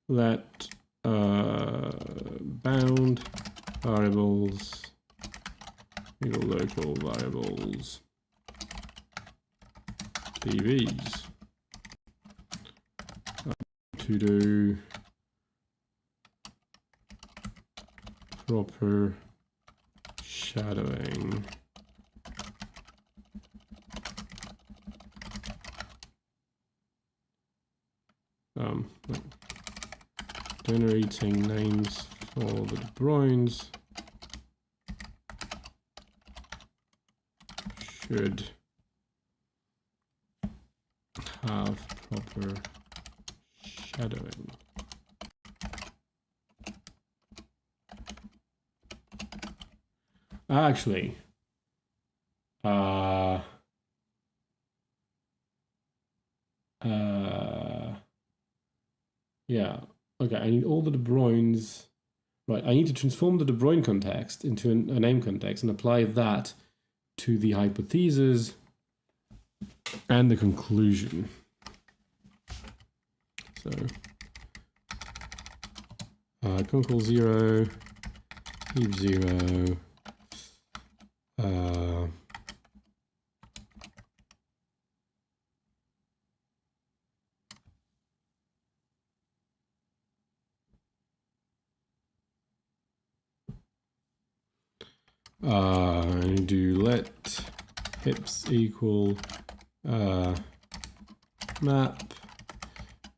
Let bound variables equal local variables dbs. To do proper shadowing. Generating names for the De Bruynes should have proper shadowing. Actually, yeah, okay, I need all the De Bruynes. Right, I need to transform the De Bruyne context into a name context and apply that to the hypothesis and the conclusion. So, concal 0, heap 0, I do let hips equal map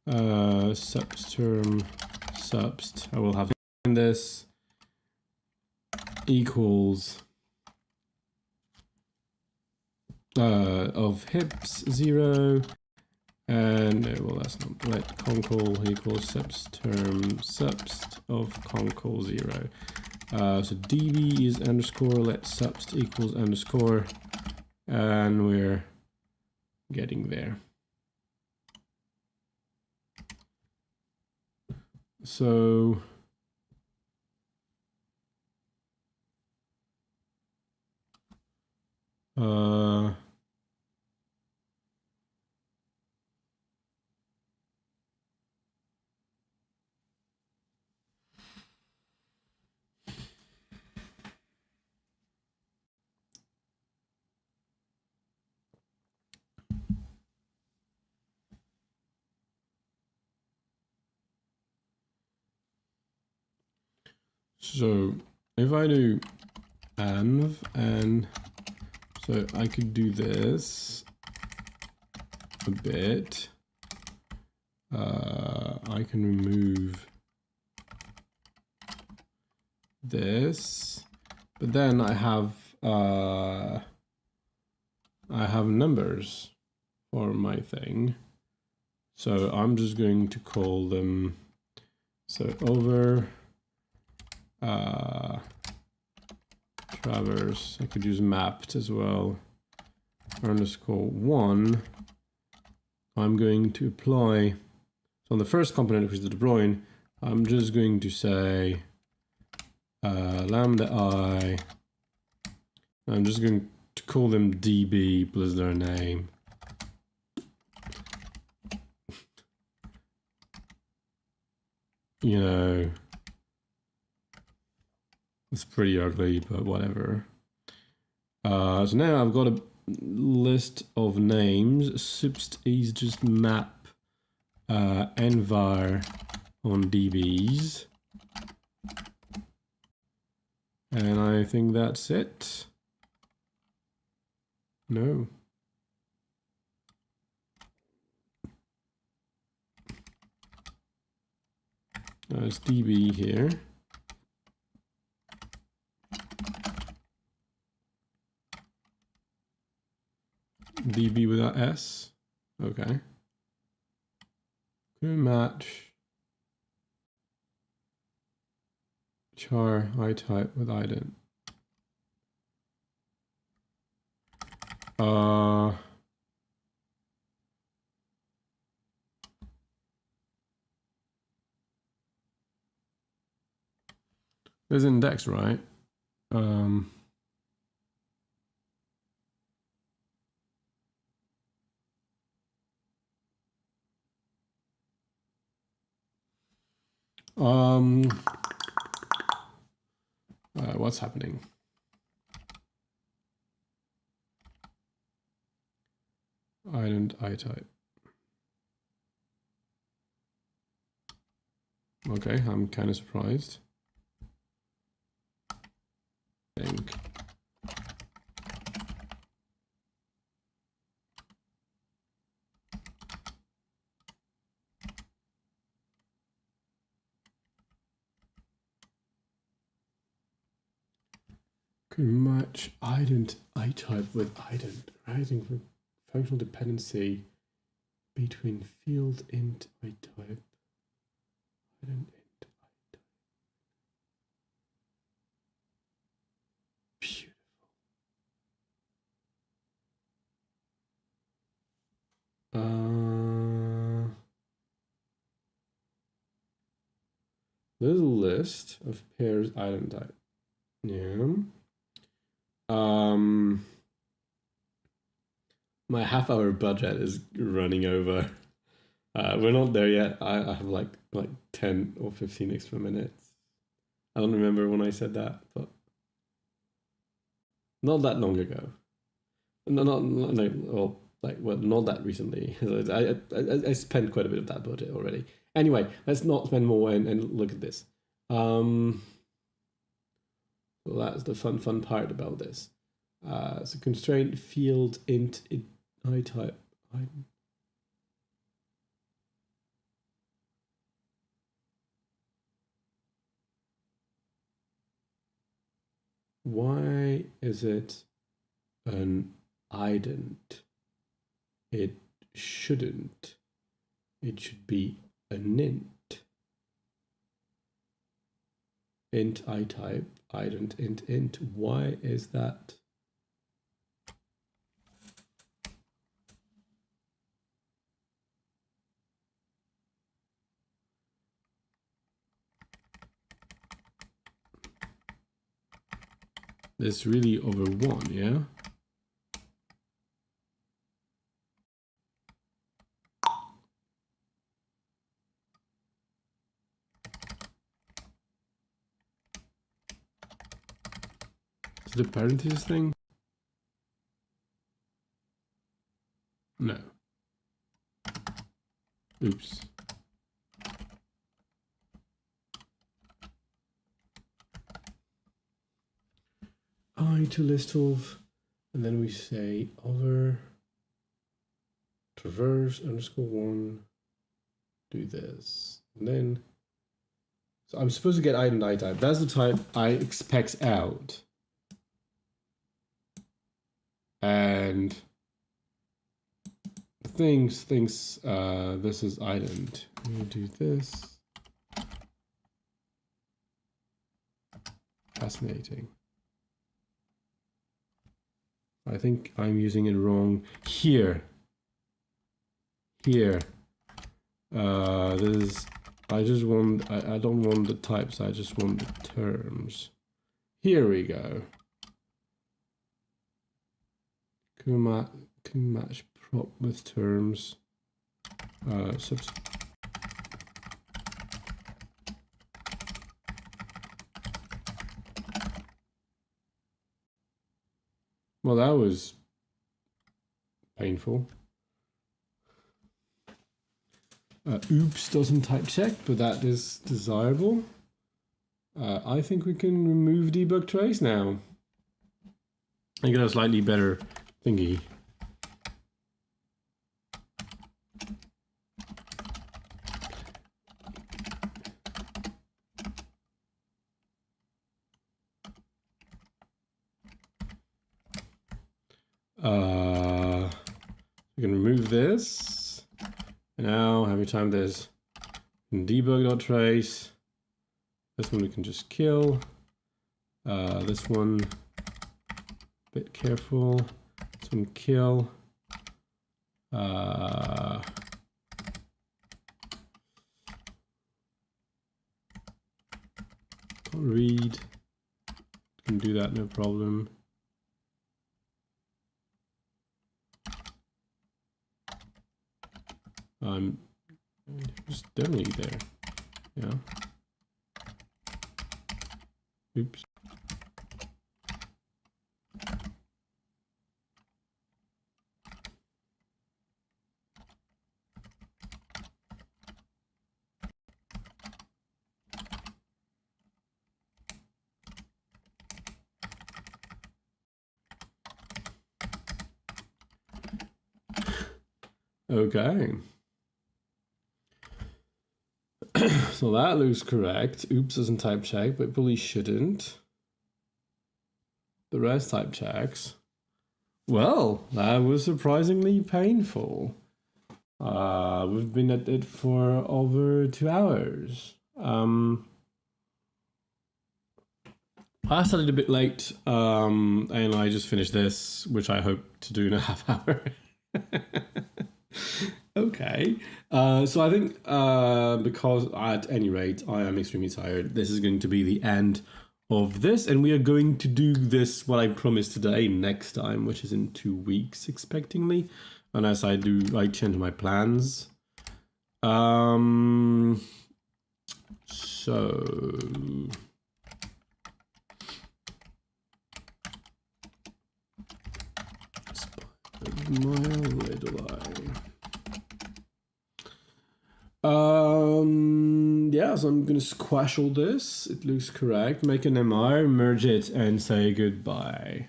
subterm subst. I will have in this equals of hips 0 and no, well that's not, let concal equals subterm subst of concal 0. So db is underscore let subst equals underscore, and we're getting there. So so if I do env, and so I could do this a bit. I can remove this, but then I have numbers for my thing. So I'm just going to call them, so over traverse, I could use mapped as well, underscore 1. I'm going to apply, so on the first component, which is the De Bruyne, I'm just going to say lambda I, I'm just going to call them db plus their name. You know, it's pretty ugly, but whatever. So now I've got a list of names. Subst is just map envar on dbs. And I think that's it. No. There's db here. db without s. Okay. Can we match char itype with ident? There's index, right? What's happening? Ident itype. Okay, I'm kind of surprised. I think. Can match ident itype with ident, rising for functional dependency between field int itype. Ident int itype. Beautiful. There's a list of pairs ident type. Yeah. My half-hour budget is running over. We're not there yet. I have like 10 or 15 extra minutes. I don't remember when I said that, but not that long ago. No, not that recently. I spent quite a bit of that budget already. Anyway, let's not spend more and look at this. So that's the fun part about this. So constraint field int itype. Why is it an ident? It shouldn't. It should be an int. Int itype, ident int. Why is that? It's really over 1, yeah? Is the parentheses thing? No. Oops. I to list of, and then we say over traverse _1, do this, and then, so I'm supposed to get ident itype. That's the type I expects out. And thinks this is ident. I'm gonna do this. Fascinating. I think I'm using it wrong here. Here. This is, I don't want the types, I just want the terms. Here we go. Can match prop with terms. Well, that was painful. Oops doesn't type check, but that is desirable. I think we can remove debug trace now. I get a slightly better thingy. We can remove this. And now every time there's debug.trace, this one we can just kill. This one, bit careful. This one kill. Read. Can do that, no problem. It's definitely there. Yeah. Oops. Okay. So that looks correct. Oops doesn't type check, but probably shouldn't. The rest type checks. Well, that was surprisingly painful. We've been at it for over 2 hours. I started a bit late, and I just finished this, which I hope to do in a half hour. Okay, so I think because at any rate I am extremely tired, this is going to be the end of this, and we are going to do this, what I promised today, next time, which is in 2 weeks, expectingly, unless I change my plans. So where do yeah, so I'm gonna squash all this. It looks correct. Make an MR, merge it, and say goodbye.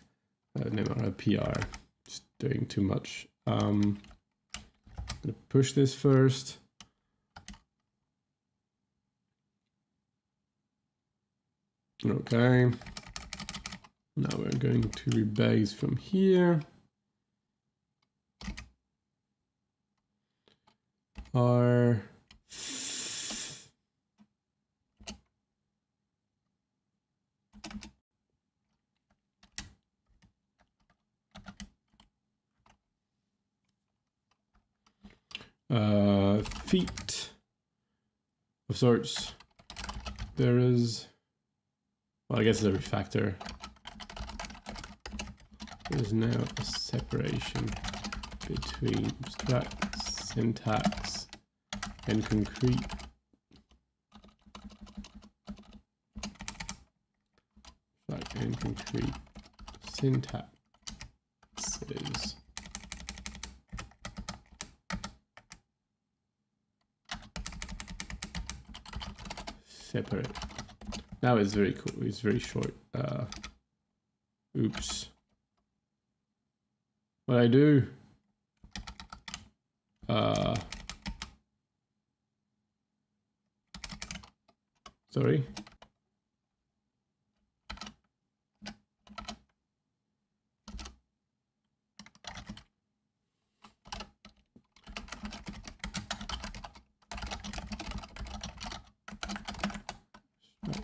An MR, a PR. Just doing too much. I'm gonna push this first. Okay. Now we're going to rebase from here. R. Feet of sorts. There is, well, I guess it's a refactor. There's now a separation between abstract syntax and concrete. Abstract and concrete syntaxes. Separate. Now it's very cool. It's very short. Oops. What I do? Sorry.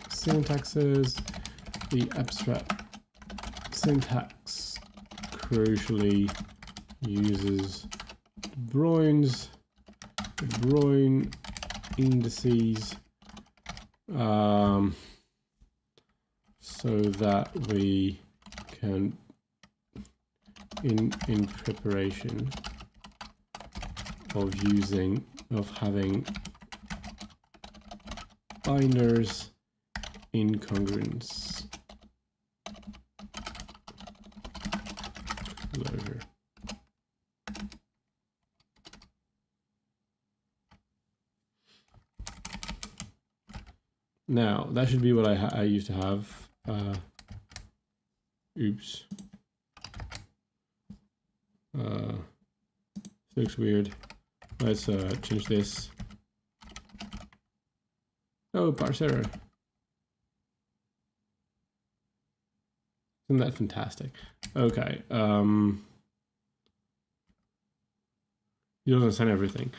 Syntaxes, the abstract syntax crucially uses Broyne's Broyne indices so that we can in preparation of having binders incongruence closure. Now that should be what I used to have. Oops. This looks weird. Let's change this. Oh, parse error. Isn't that fantastic? Okay. you don't understand everything.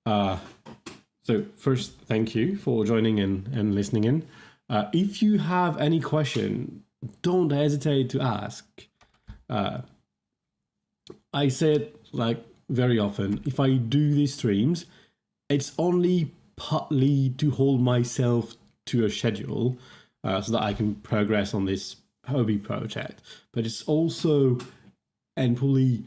So first, thank you for joining in and listening in. If you have any question, don't hesitate to ask. I say it like very often, if I do these streams, it's only partly to hold myself to a schedule so that I can progress on this hobby project. But it's also, and probably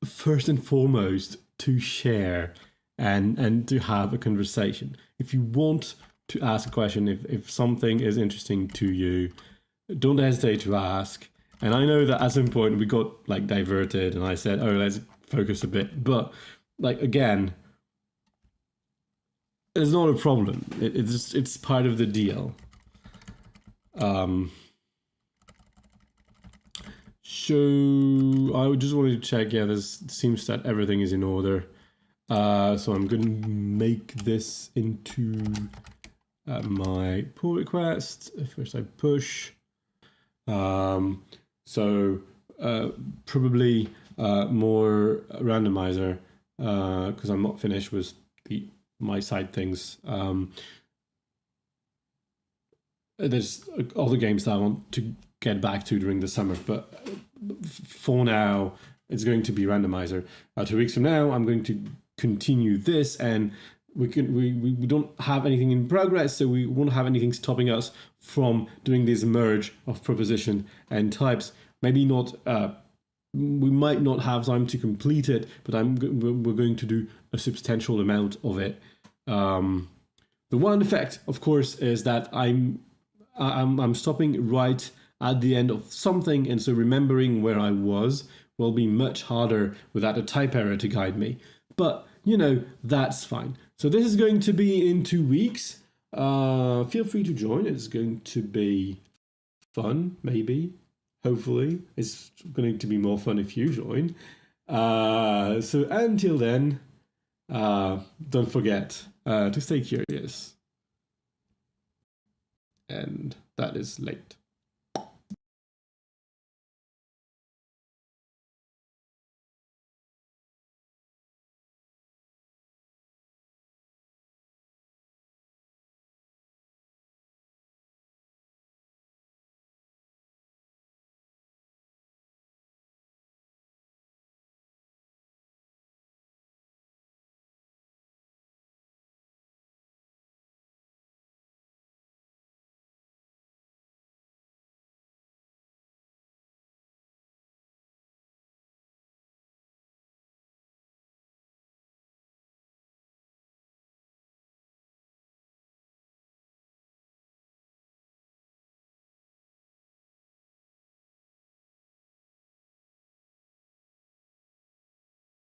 first and foremost, to share and to have a conversation. If you want to ask a question, if something is interesting to you, don't hesitate to ask. And I know that at some point we got like diverted and I said, oh, let's focus a bit. But like, again, it's not a problem. It's part of the deal. So I just wanted to check, yeah, this seems that everything is in order. So I'm going to make this into my pull request. First I push. So probably more randomizer because I'm not finished with my side things. There's other games that I want to get back to during the summer, but for now it's going to be randomizer. 2 weeks from now I'm going to continue this, and we don't have anything in progress, so we won't have anything stopping us from doing this merge of proposition and types. Maybe not, we might not have time to complete it, but we're going to do a substantial amount of it. The one effect, of course, is that I'm stopping right at the end of something, and so remembering where I was will be much harder without a type error to guide me. But, you know, that's fine. So this is going to be in 2 weeks. Feel free to join. It's going to be fun, maybe. Hopefully. It's going to be more fun if you join. So until then, don't forget to stay curious. And that is late.